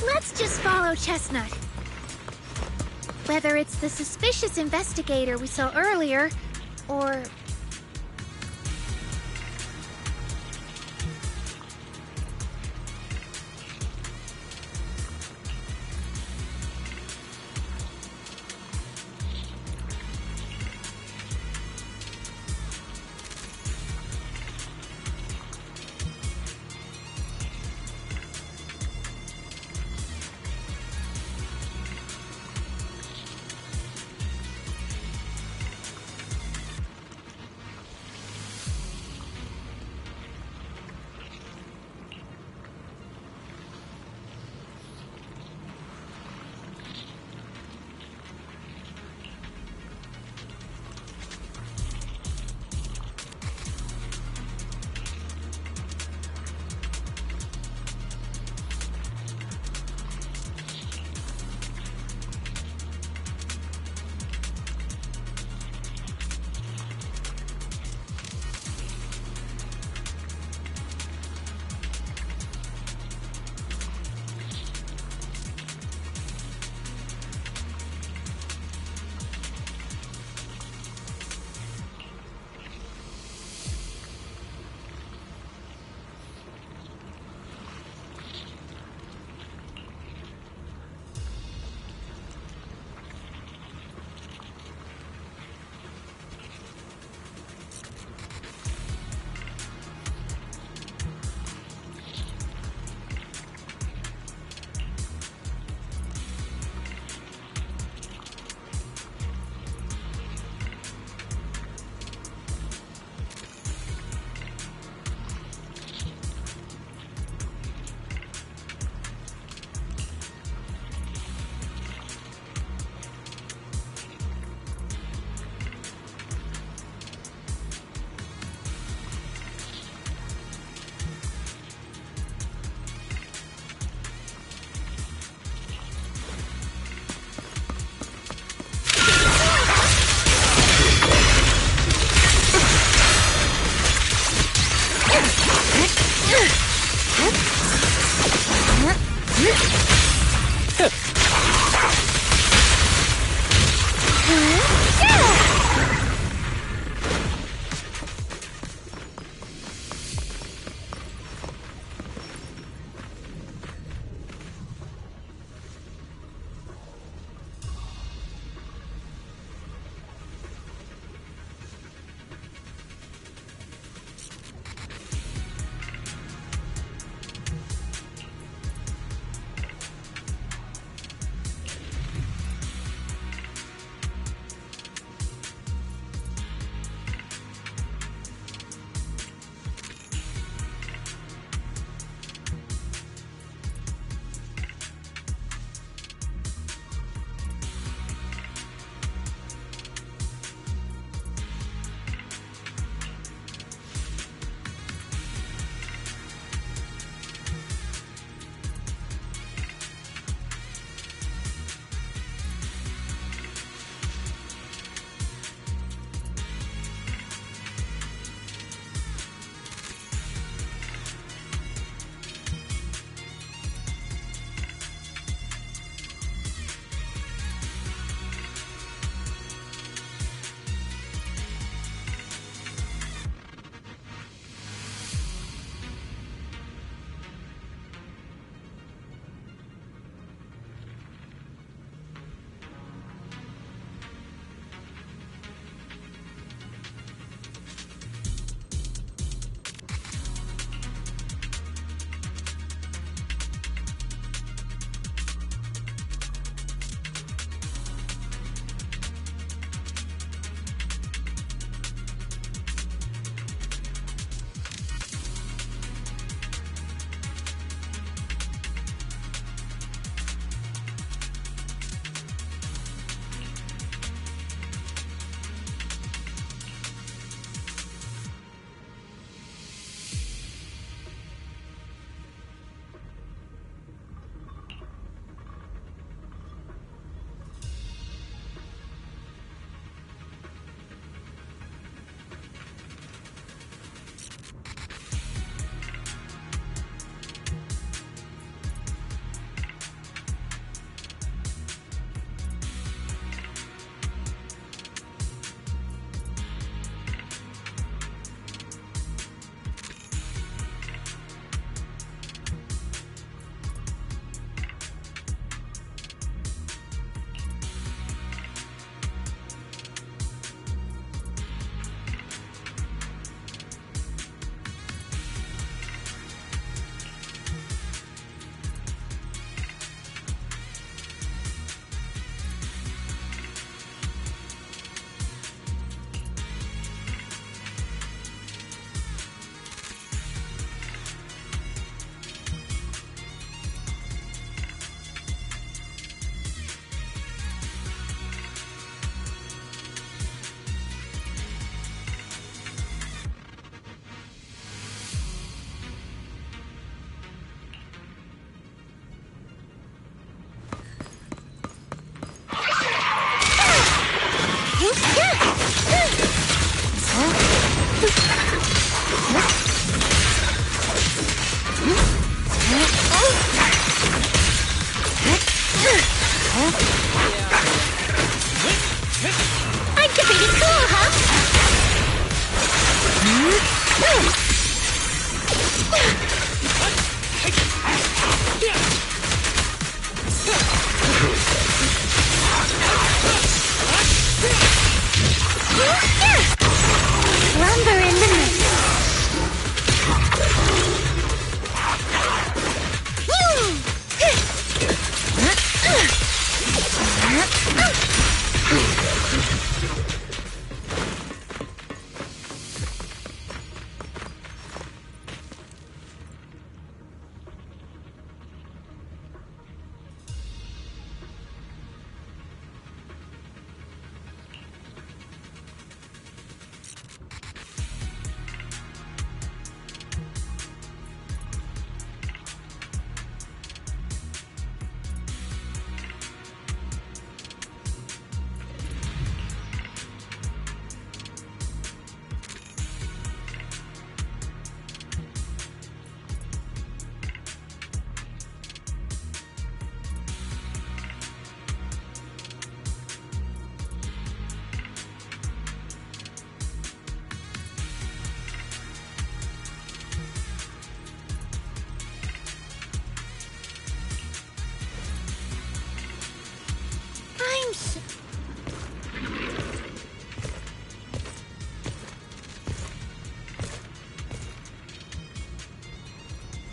Let's just follow Chestnut. Whether it's the suspicious investigator we saw earlier, or... I'm pretty cool, huh? Lumber in the mist.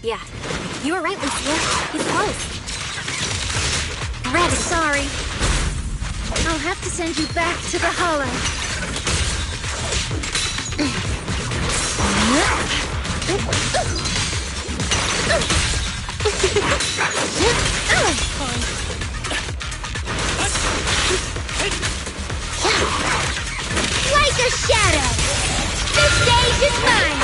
Yeah, you were right, Lucia. He's close. Red, sorry. I'll have to send you back to the Hollow. Like a shadow! The stage is mine!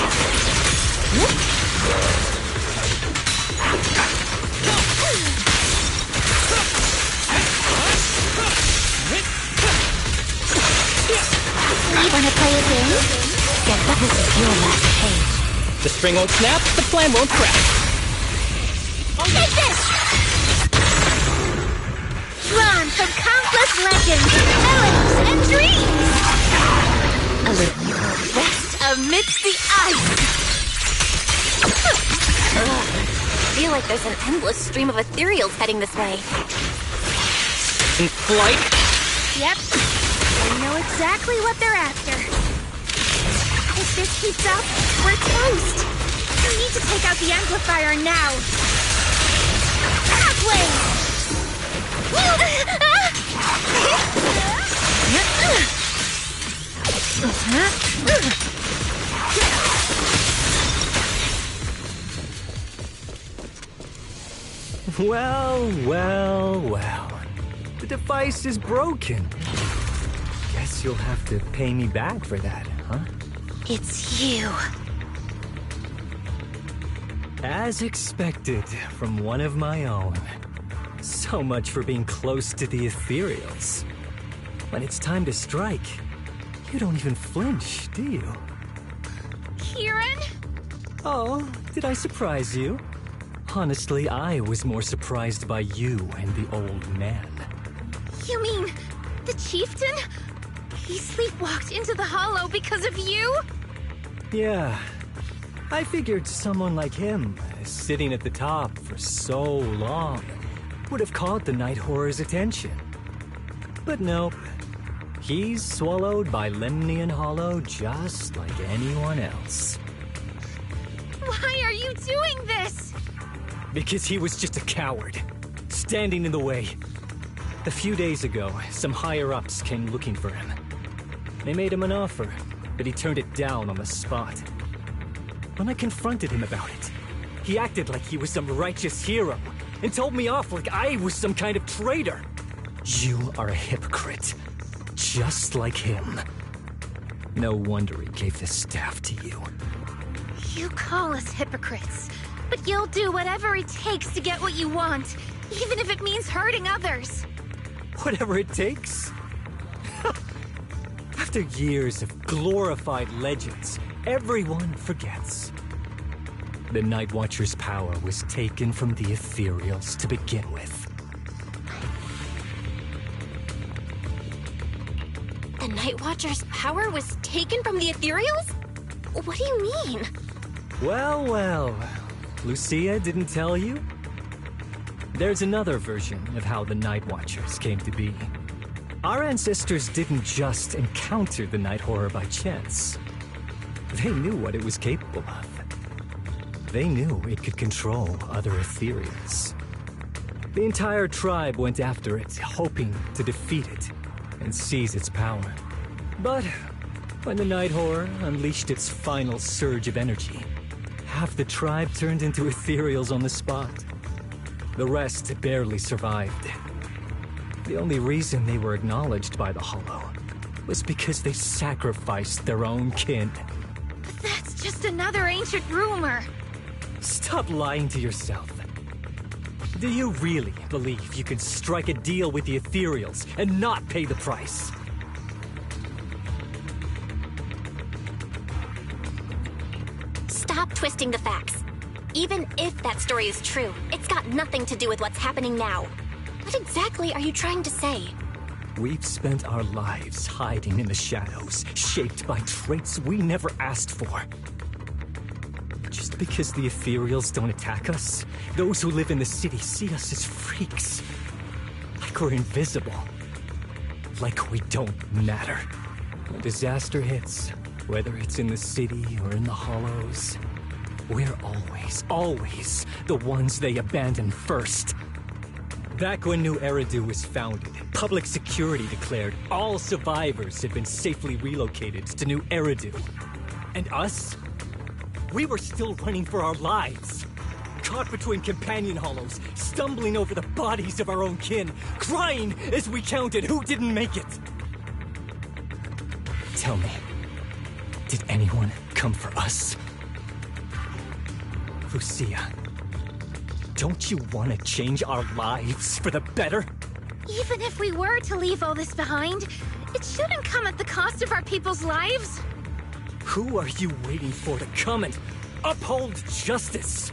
You wanna play a game? Get that. This is your last page. The string won't snap, the plan won't crack. Take this! Drawn from countless legends, melodies, and dreams! A little rest amidst the ice! I feel like there's an endless stream of ethereals heading this way. In flight? Yep. I know exactly what they're after. If this keeps up, we're toast. You need to take out the amplifier now. Halfway! Well, well, well. The device is broken. Guess you'll have to pay me back for that, huh? It's you. As expected from one of my own. So much for being close to the ethereals. When it's time to strike, you don't even flinch, do you? Kieran? Oh, did I surprise you? Honestly, I was more surprised by you and the old man. You mean the chieftain? He sleepwalked into the Hollow because of you? Yeah. I figured someone like him, sitting at the top for so long, would have caught the Night Horror's attention. But nope. He's swallowed by Lemnian Hollow just like anyone else. Why are you doing this? Because he was just a coward, standing in the way. A few days ago, some higher-ups came looking for him. They made him an offer, but he turned it down on the spot. When I confronted him about it, he acted like he was some righteous hero and told me off like I was some kind of traitor. You are a hypocrite, just like him. No wonder he gave the staff to you. You call us hypocrites, but you'll do whatever it takes to get what you want, even if it means hurting others. Whatever it takes? After years of glorified legends, everyone forgets. The Night Watcher's power was taken from the Ethereals to begin with. The Night Watcher's power was taken from the Ethereals? What do you mean? Well, well. Lucia didn't tell you? There's another version of how the Night Watchers came to be. Our ancestors didn't just encounter the Night Horror by chance. They knew what it was capable of. They knew it could control other Ethereals. The entire tribe went after it, hoping to defeat it and seize its power. But when the Night Horror unleashed its final surge of energy, half the tribe turned into Ethereals on the spot. The rest barely survived. The only reason they were acknowledged by the Hollow was because they sacrificed their own kin. But that's just another ancient rumor. Stop lying to yourself. Do you really believe you can strike a deal with the Ethereals and not pay the price? Stop twisting the facts. Even if that story is true, it's got nothing to do with what's happening now. What exactly are you trying to say? We've spent our lives hiding in the shadows, shaped by traits we never asked for. Just because the Ethereals don't attack us, those who live in the city see us as freaks. Like we're invisible. Like we don't matter. When disaster hits, whether it's in the city or in the hollows, we're always the ones they abandon first. Back when New Eridu was founded, public security declared all survivors had been safely relocated to New Eridu. And us? We were still running for our lives. Caught between companion hollows, stumbling over the bodies of our own kin, crying as we counted who didn't make it. Tell me, did anyone come for us? Lucia, don't you want to change our lives for the better? Even if we were to leave all this behind, it shouldn't come at the cost of our people's lives. Who are you waiting for to come and uphold justice?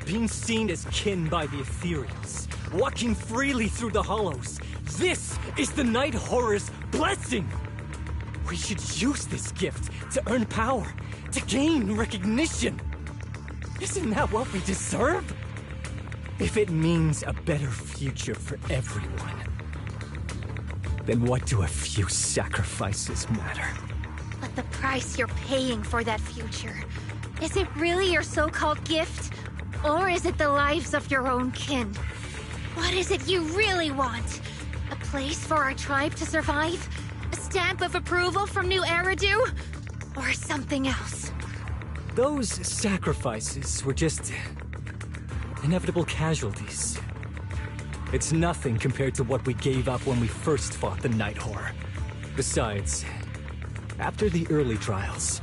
Being seen as kin by the Ethereals, walking freely through the hollows. This is the Night Horror's blessing! We should use this gift to earn power, to gain recognition. Isn't that what we deserve? If it means a better future for everyone, then what do a few sacrifices matter? But the price you're paying for that future, is it really your so-called gift? Or is it the lives of your own kin? What is it you really want? A place for our tribe to survive? A stamp of approval from New Eridu? Or something else? Those sacrifices were just inevitable casualties. It's nothing compared to what we gave up when we first fought the Night Horror. Besides, after the early trials,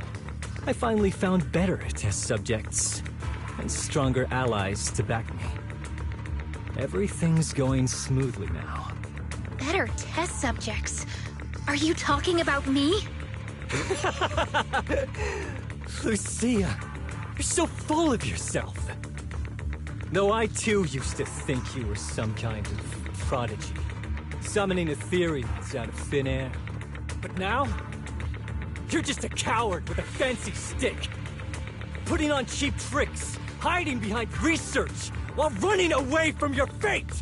I finally found better test subjects and stronger allies to back me. Everything's going smoothly now. Better test subjects? Are you talking about me? Lucia, you're so full of yourself. Though I too used to think you were some kind of prodigy, summoning Ethereals out of thin air. But now, you're just a coward with a fancy stick, putting on cheap tricks, hiding behind research, while running away from your fate!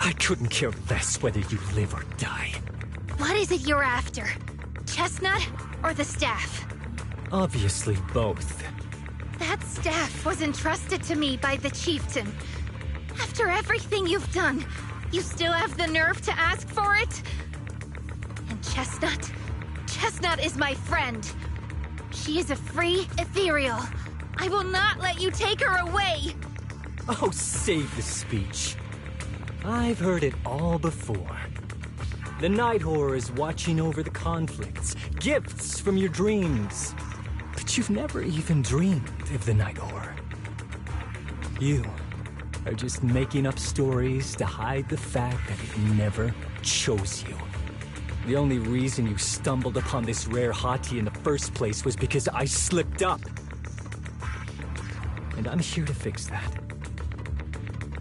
I couldn't care less whether you live or die. What is it you're after? Chestnut or the staff? Obviously both. That staff was entrusted to me by the chieftain. After everything you've done, you still have the nerve to ask for it? And Chestnut? Chestnut is my friend. She is a free ethereal. I will not let you take her away! Oh, save the speech. I've heard it all before. The Night Horror is watching over the conflicts, gifts from your dreams. But you've never even dreamed of the Night Horror. You are just making up stories to hide the fact that it never chose you. The only reason you stumbled upon this rare hottie in the first place was because I slipped up. And I'm here to fix that.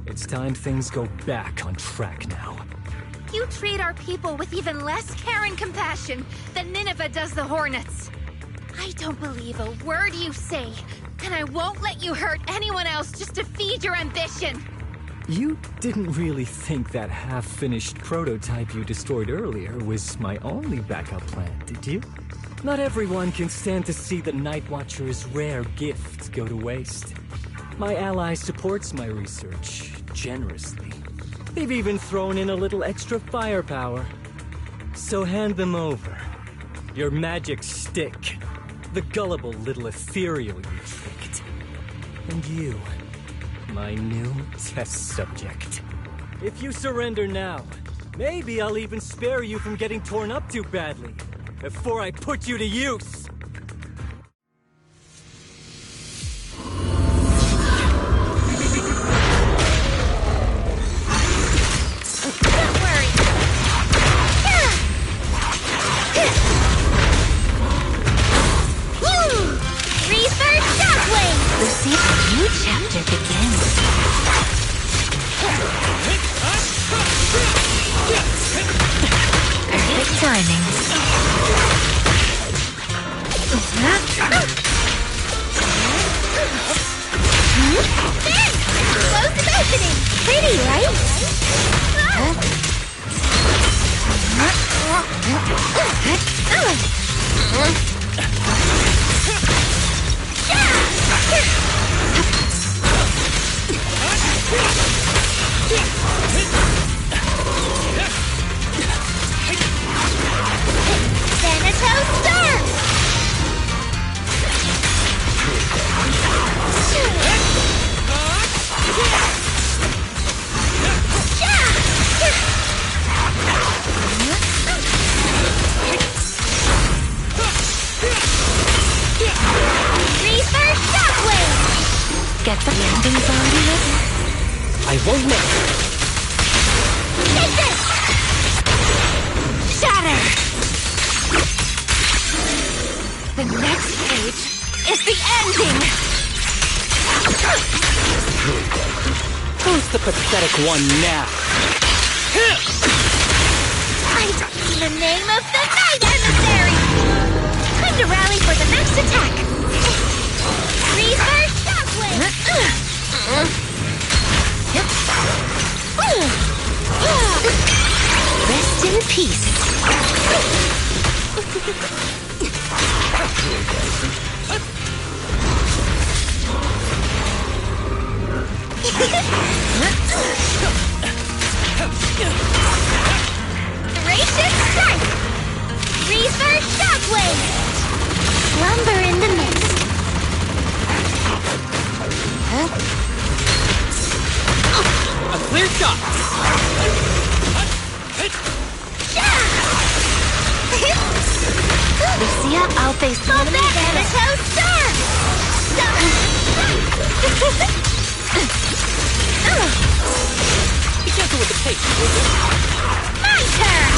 It's time things go back on track now. You treat our people with even less care and compassion than Nineveh does the Hornets. I don't believe a word you say, and I won't let you hurt anyone else just to feed your ambition. You didn't really think that half-finished prototype you destroyed earlier was my only backup plan, did you? Not everyone can stand to see the Night Watcher's rare gift go to waste. My ally supports my research generously. They've even thrown in a little extra firepower. So hand them over. Your magic stick. The gullible little ethereal you tricked. And you, my new test subject. If you surrender now, maybe I'll even spare you from getting torn up too badly before I put you to use. Don't worry. Reverse shockwave! Lucia, a new chapter begins. Perfect timing. There! Explosive opening! Pretty, right? Thanatos Star! Reverse shockwave! Get the landings already ready. I won't miss. Take this! Shatter! The next page is the ending! Who's the pathetic one now? In the name of the Night Emissary! Time to rally for the next attack! Reverse shockwave! Rest in peace. Gracious strike! Reverse shockwave! Slumber in the mist. A clear shot! Lucia, I'll face the enemy. Thanatos Star! Be gentle with the pace, will you? My turn!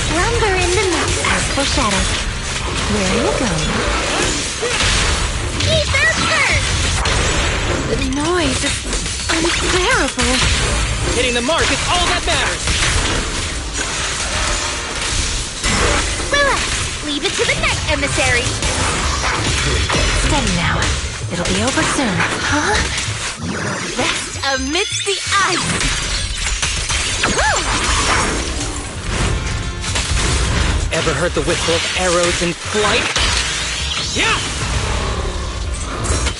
Slumber in the mist as foreshadowed. Where are you going? Ether Curse! The noise is unbearable. Hitting the mark is all that matters! Relax! Leave it to the Night Emissary! Steady now. It'll be over soon. Huh? Rest amidst the ice! Ever heard the whistle of arrows in flight? Yeah!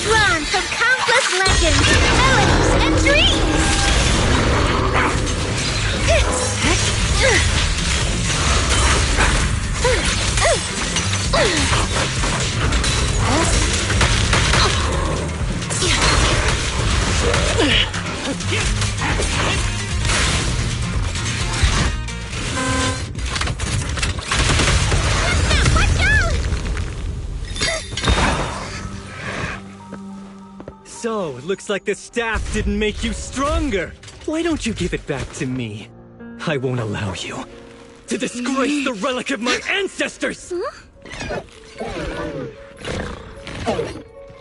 Drawn from countless legends, melodies, and dreams! So, looks like the staff didn't make you stronger. Why don't you give it back to me? I won't allow you to disgrace the relic of my ancestors!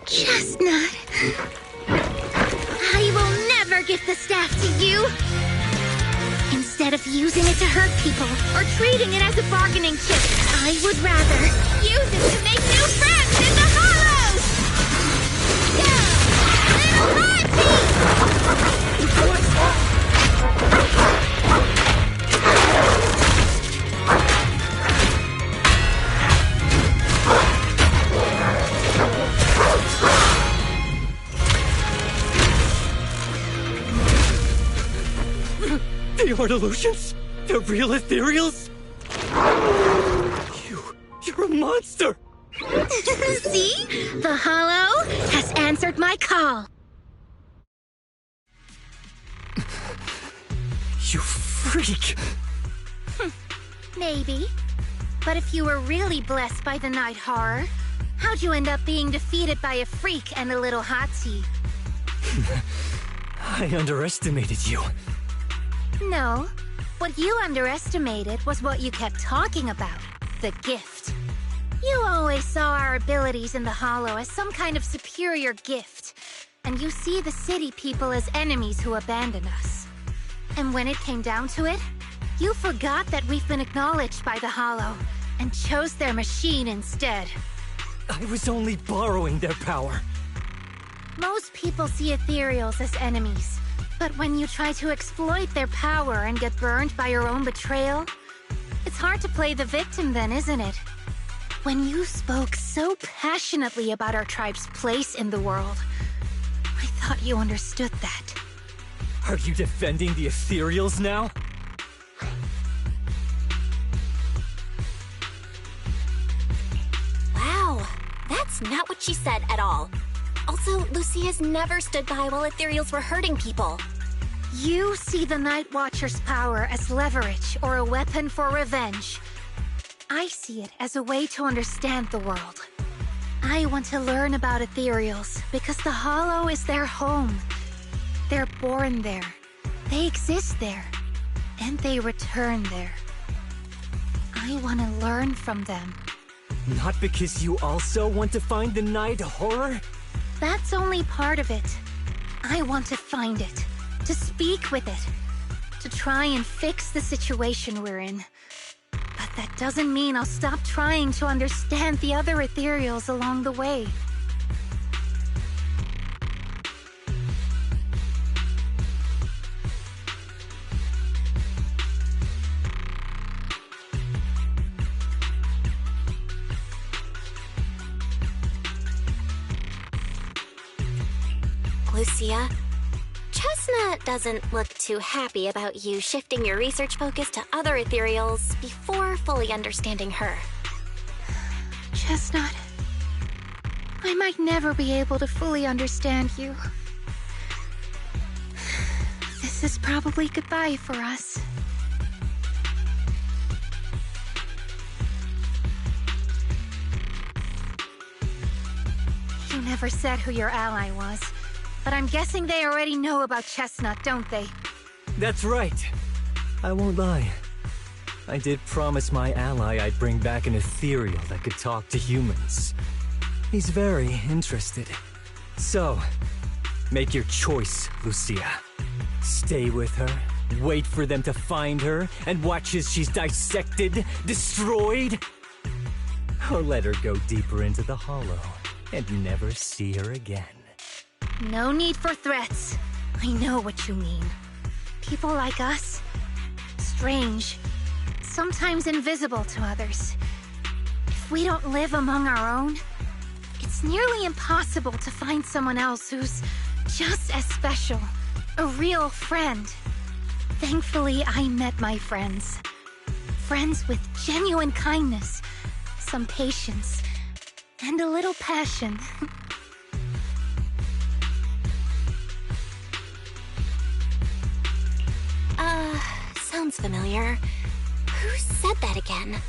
Chestnut. I will never give the staff to you. Instead of using it to hurt people or treating it as a bargaining chip, I would rather use it to make new friends in the Hollows! The art illusions? The real ethereals? You're a monster! See? The Hollow has answered my call. You freak! Maybe. But if you were really blessed by the night horror, how'd you end up being defeated by a freak and a little hot tea? I underestimated you. No. What you underestimated was what you kept talking about. The gift. You always saw our abilities in the Hollow as some kind of superior gift. And you see the city people as enemies who abandon us. And when it came down to it, you forgot that we've been acknowledged by the Hollow and chose their machine instead. I was only borrowing their power. Most people see ethereals as enemies. But when you try to exploit their power and get burned by your own betrayal, it's hard to play the victim then, isn't it? When you spoke so passionately about our tribe's place in the world, I thought you understood that. Are you defending the ethereals now? Wow, that's not what she said at all. Also, Lucia's never stood by while ethereals were hurting people. You see the Night Watcher's power as leverage or a weapon for revenge. I see it as a way to understand the world. I want to learn about ethereals because the Hollow is their home. They're born there. They exist there. And they return there. I want to learn from them. Not because you also want to find the night horror? That's only part of it. I want to find it. To speak with it. To try and fix the situation we're in. But that doesn't mean I'll stop trying to understand the other ethereals along the way. Lucia, Chestnut doesn't look too happy about you shifting your research focus to other ethereals before fully understanding her. Chestnut, I might never be able to fully understand you. This is probably goodbye for us. You never said who your ally was. But I'm guessing they already know about Chestnut, don't they? That's right. I won't lie. I did promise my ally I'd bring back an ethereal that could talk to humans. He's very interested. So, make your choice, Lucia. Stay with her, wait for them to find her, and watch as she's dissected, destroyed? Or let her go deeper into the Hollow and never see her again. No need for threats. I know what you mean. People like us, strange, sometimes invisible to others. If we don't live among our own, it's nearly impossible to find someone else who's just as special, a real friend. Thankfully, I met my friends. Friends with genuine kindness, some patience, and a little passion. Sounds familiar. Who said that again?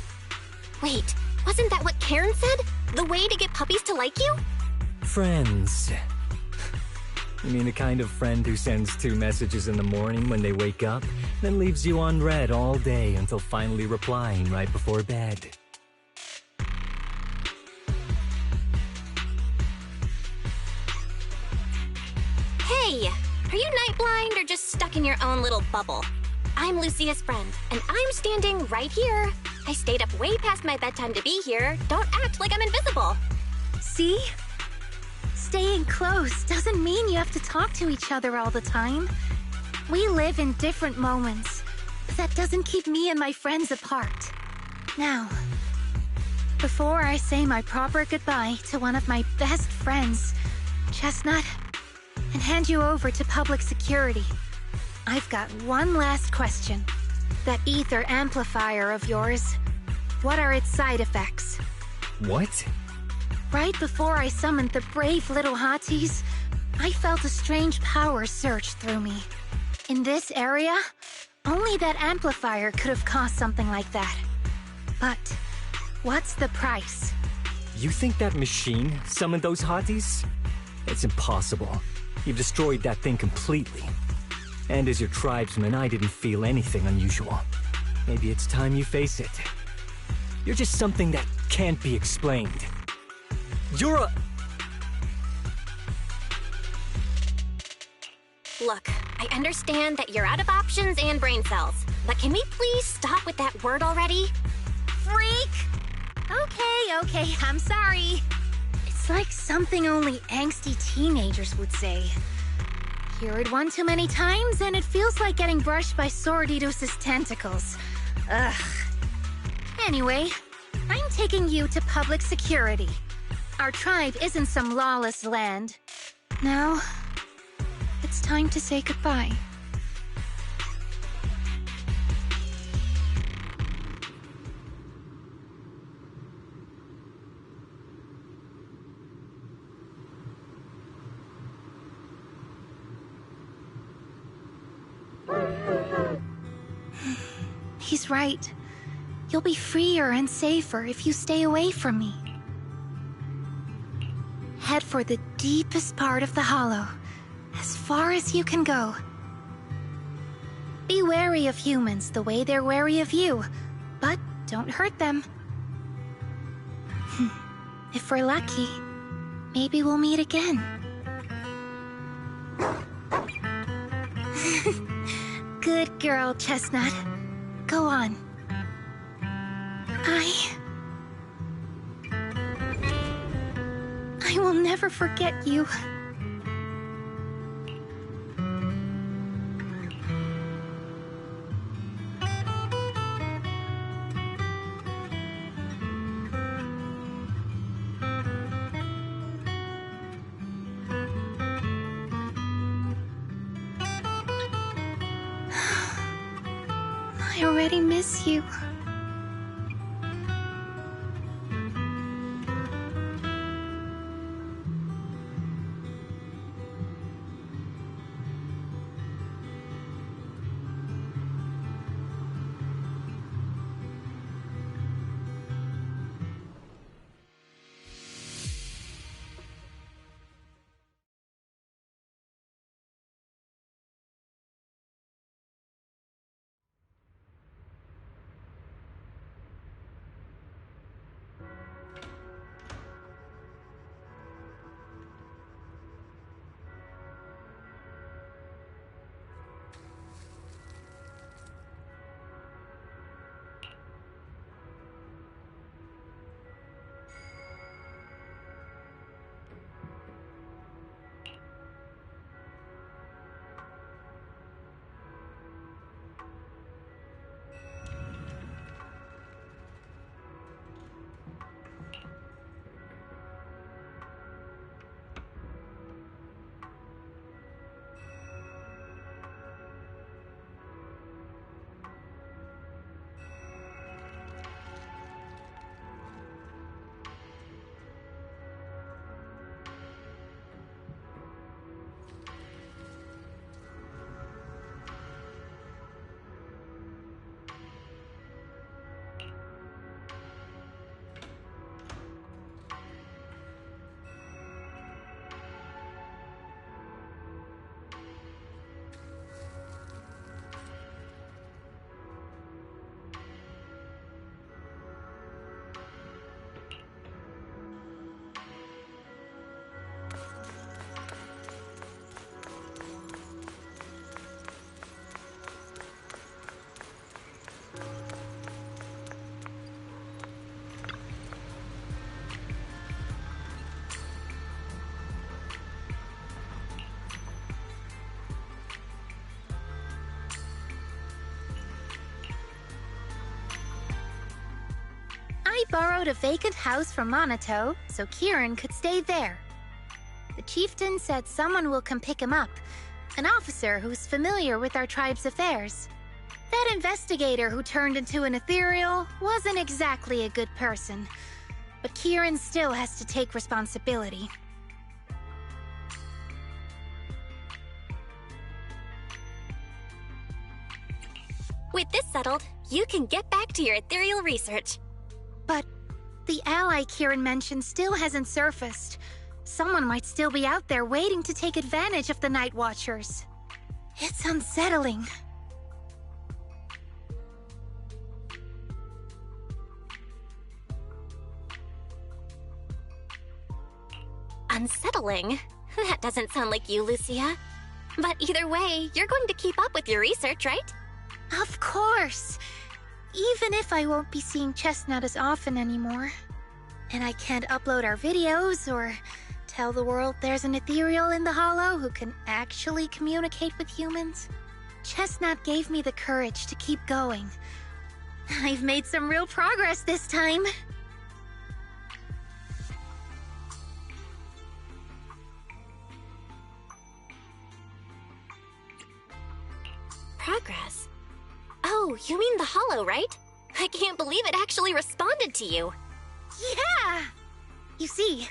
Wait, wasn't that what Karen said? The way to get puppies to like you? Friends. You mean the kind of friend who sends 2 messages in the morning when they wake up, then leaves you unread all day until finally replying right before bed? Hey, are you night blind or just stuck in your own little bubble? I'm Lucia's friend, and I'm standing right here. I stayed up way past my bedtime to be here. Don't act like I'm invisible. See? Staying close doesn't mean you have to talk to each other all the time. We live in different moments, but that doesn't keep me and my friends apart. Now, before I say my proper goodbye to one of my best friends, Chestnut, and hand you over to public security, I've got one last question. That ether amplifier of yours, what are its side effects? What? Right before I summoned the brave little hotties, I felt a strange power surge through me. In this area, only that amplifier could have caused something like that. But what's the price? You think that machine summoned those hotties? It's impossible. You've destroyed that thing completely. And as your tribesman, I didn't feel anything unusual. Maybe it's time you face it. You're just something that can't be explained. You're a... Look, I understand that you're out of options and brain cells, but can we please stop with that word already? Freak! Okay, I'm sorry. It's like something only angsty teenagers would say. Hear it one too many times, and it feels like getting brushed by Swordidus's tentacles. Ugh. Anyway, I'm taking you to public security. Our tribe isn't some lawless land. Now, it's time to say goodbye. He's right. You'll be freer and safer if you stay away from me. Head for the deepest part of the hollow, as far as you can go. Be wary of humans the way they're wary of you, but don't hurt them. If we're lucky, maybe we'll meet again. Good girl, Chestnut. Go on. I will never forget you. I already miss you. I borrowed a vacant house from Monato so Kieran could stay there. The chieftain said someone will come pick him up, an officer who's familiar with our tribe's affairs. That investigator who turned into an ethereal wasn't exactly a good person, but Kieran still has to take responsibility. With this settled, you can get back to your ethereal research. But the ally Kieran mentioned still hasn't surfaced. Someone might still be out there waiting to take advantage of the Night Watchers. It's unsettling. Unsettling? That doesn't sound like you, Lucia. But either way, you're going to keep up with your research, right? Of course! Even if I won't be seeing Chestnut as often anymore. And I can't upload our videos or tell the world there's an ethereal in the Hollow who can actually communicate with humans. Chestnut gave me the courage to keep going. I've made some real progress this time. Progress? Oh, you mean the Hollow, right? I can't believe it actually responded to you. Yeah! You see,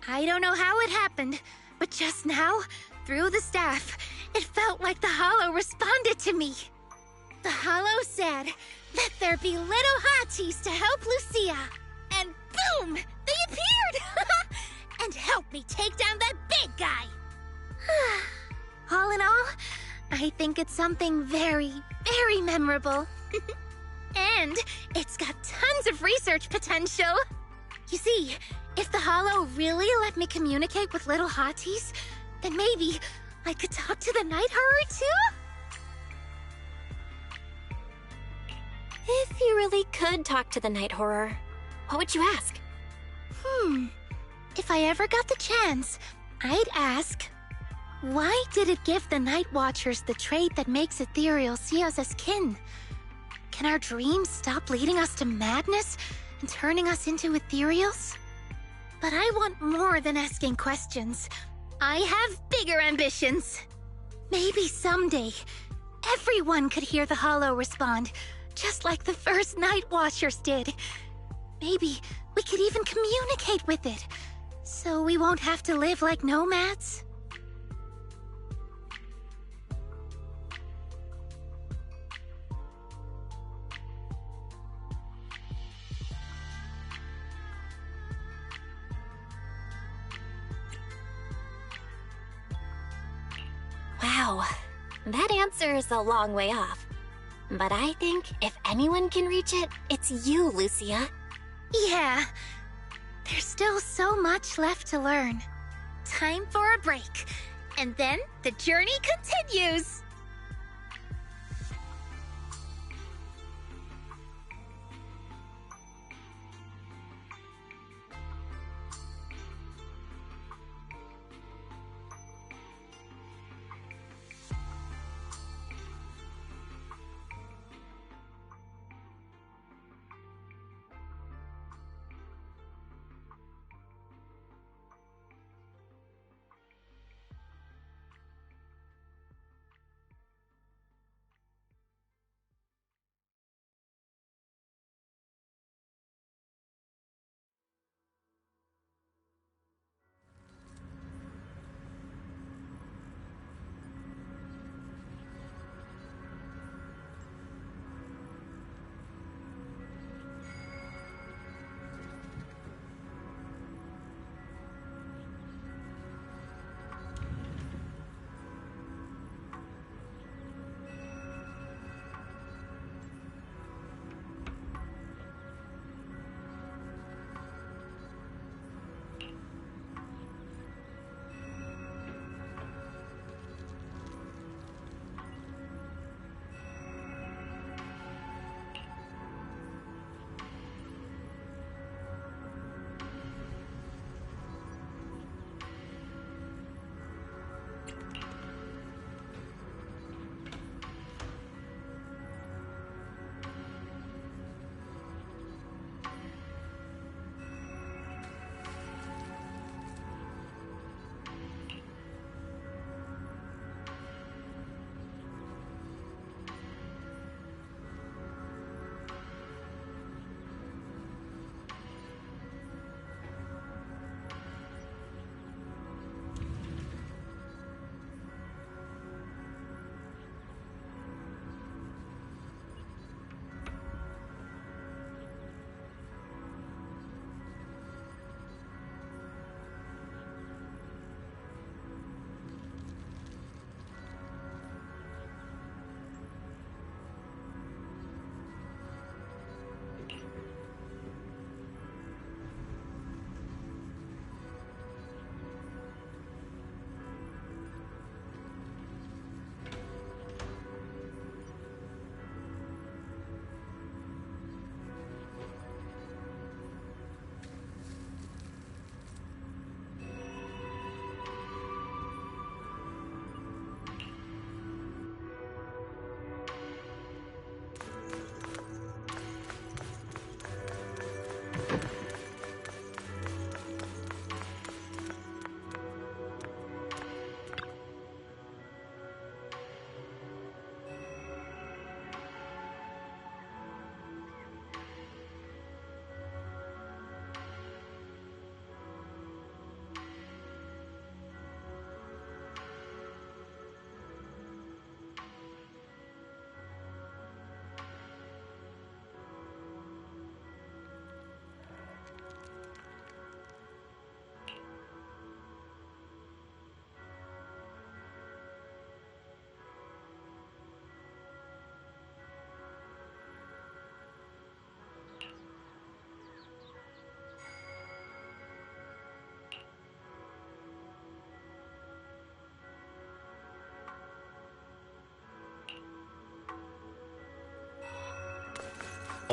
I don't know how it happened, but just now, through the staff, it felt like the Hollow responded to me. The Hollow said, "Let there be little hotties to help Lucia." And boom! They appeared! And helped me take down that big guy! All in all, I think it's something very, very memorable. And it's got tons of research potential. You see, if the Hollow really let me communicate with little hotties, then maybe I could talk to the Night Horror too? If you really could talk to the Night Horror, what would you ask? If I ever got the chance, I'd ask, why did it give the Night Watchers the trait that makes ethereal see us as kin? Can our dreams stop leading us to madness and turning us into ethereals? But I want more than asking questions. I have bigger ambitions. Maybe someday, everyone could hear the Hollow respond, just like the first Night Watchers did. Maybe we could even communicate with it, so we won't have to live like nomads. Wow, that answer is a long way off. But I think if anyone can reach it, it's you, Lucia. Yeah, there's still so much left to learn. Time for a break, and then the journey continues!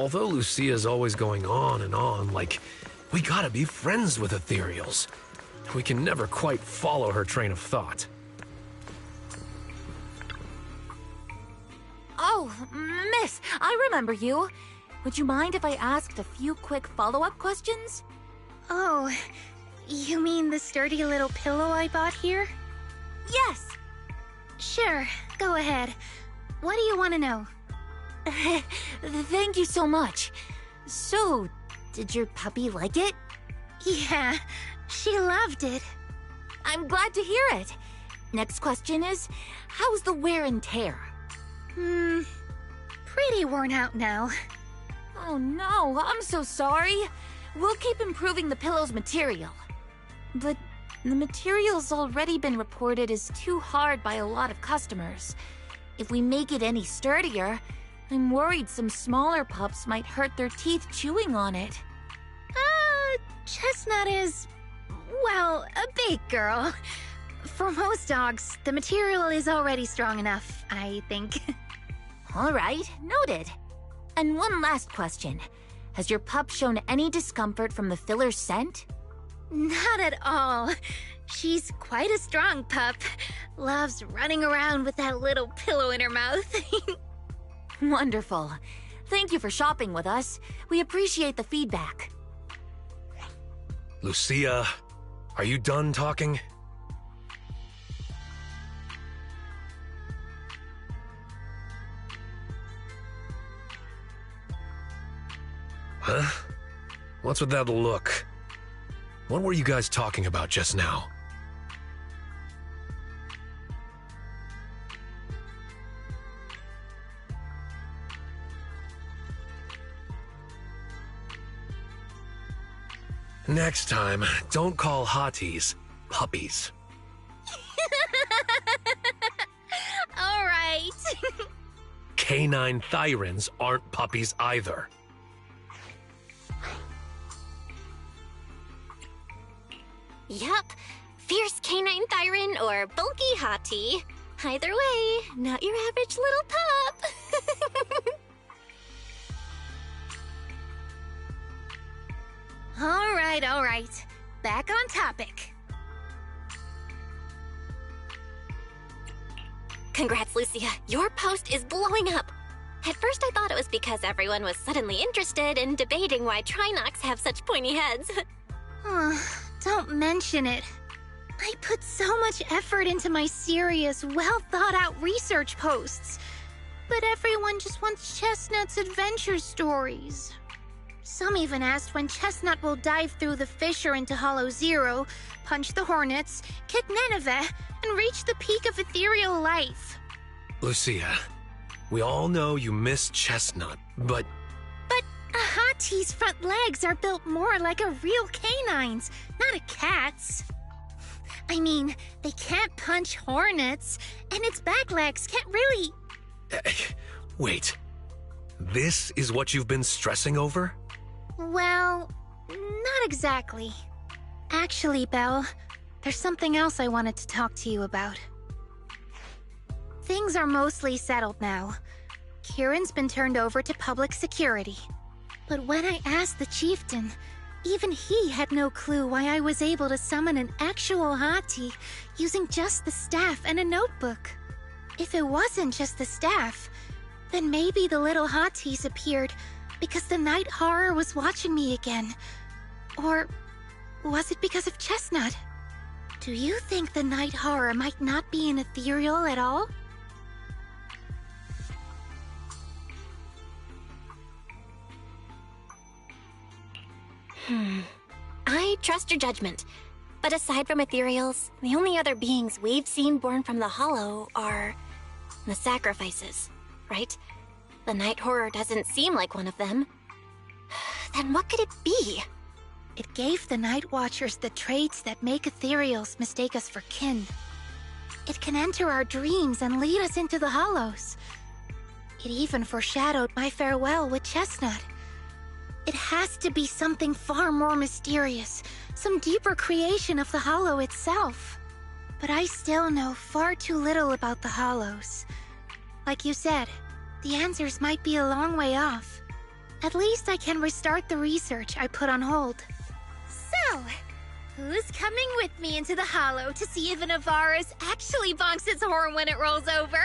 Although Lucia's always going on and on, like, we gotta be friends with ethereals. We can never quite follow her train of thought. Oh, miss, I remember you. Would you mind if I asked a few quick follow-up questions? Oh, you mean the sturdy little pillow I bought here? Yes. Sure, go ahead. What do you want to know? Thank you so much. So, did your puppy like it? Yeah, she loved it. I'm glad to hear it. Next question is, how's the wear and tear? Pretty worn out now. Oh no, I'm so sorry. We'll keep improving the pillow's material. But the material's already been reported as too hard by a lot of customers. If we make it any sturdier, I'm worried some smaller pups might hurt their teeth chewing on it. Chestnut is, well, a big girl. For most dogs, the material is already strong enough, I think. All right, noted. And one last question. Has your pup shown any discomfort from the filler's scent? Not at all. She's quite a strong pup. Loves running around with that little pillow in her mouth. Wonderful. Thank you for shopping with us. We appreciate the feedback. Lucia, are you done talking? Huh? What's with that look? What were you guys talking about just now? Next time, don't call hotties puppies. All right. Canine thyrans aren't puppies either. Yup. Fierce canine thyron or bulky hottie. Either way, not your average little pup. All right. Back on topic. Congrats, Lucia. Your post is blowing up. At first I thought it was because everyone was suddenly interested in debating why Trinocs have such pointy heads. Don't mention it. I put so much effort into my serious, well-thought-out research posts. But everyone just wants Chestnut's adventure stories. Some even asked when Chestnut will dive through the fissure into Hollow Zero, punch the Hornets, kick Nineveh, and reach the peak of ethereal life. Lucia, we all know you miss Chestnut, but... But a hottie's front legs are built more like a real canine's, not a cat's. I mean, they can't punch hornets, and its back legs can't really... Wait. This is what you've been stressing over? Well, not exactly. Actually, Belle, there's something else I wanted to talk to you about. Things are mostly settled now. Kieran's been turned over to public security. But when I asked the chieftain, even he had no clue why I was able to summon an actual hottie using just the staff and a notebook. If it wasn't just the staff, then maybe the little hotties appeared because the night horror was watching me again. Or was it because of Chestnut? Do you think the night horror might not be an ethereal at all? I trust your judgment. But aside from ethereals, the only other beings we've seen born from the Hollow are the sacrifices, right? The night horror doesn't seem like one of them. Then what could it be? It gave the Night Watchers the traits that make ethereals mistake us for kin. It can enter our dreams and lead us into the Hollows. It even foreshadowed my farewell with Chestnut. It has to be something far more mysterious, some deeper creation of the Hollow itself. But I still know far too little about the Hollows. Like you said, the answers might be a long way off. At least I can restart the research I put on hold. So, who's coming with me into the Hollow to see if an Avaris actually bonks its horn when it rolls over?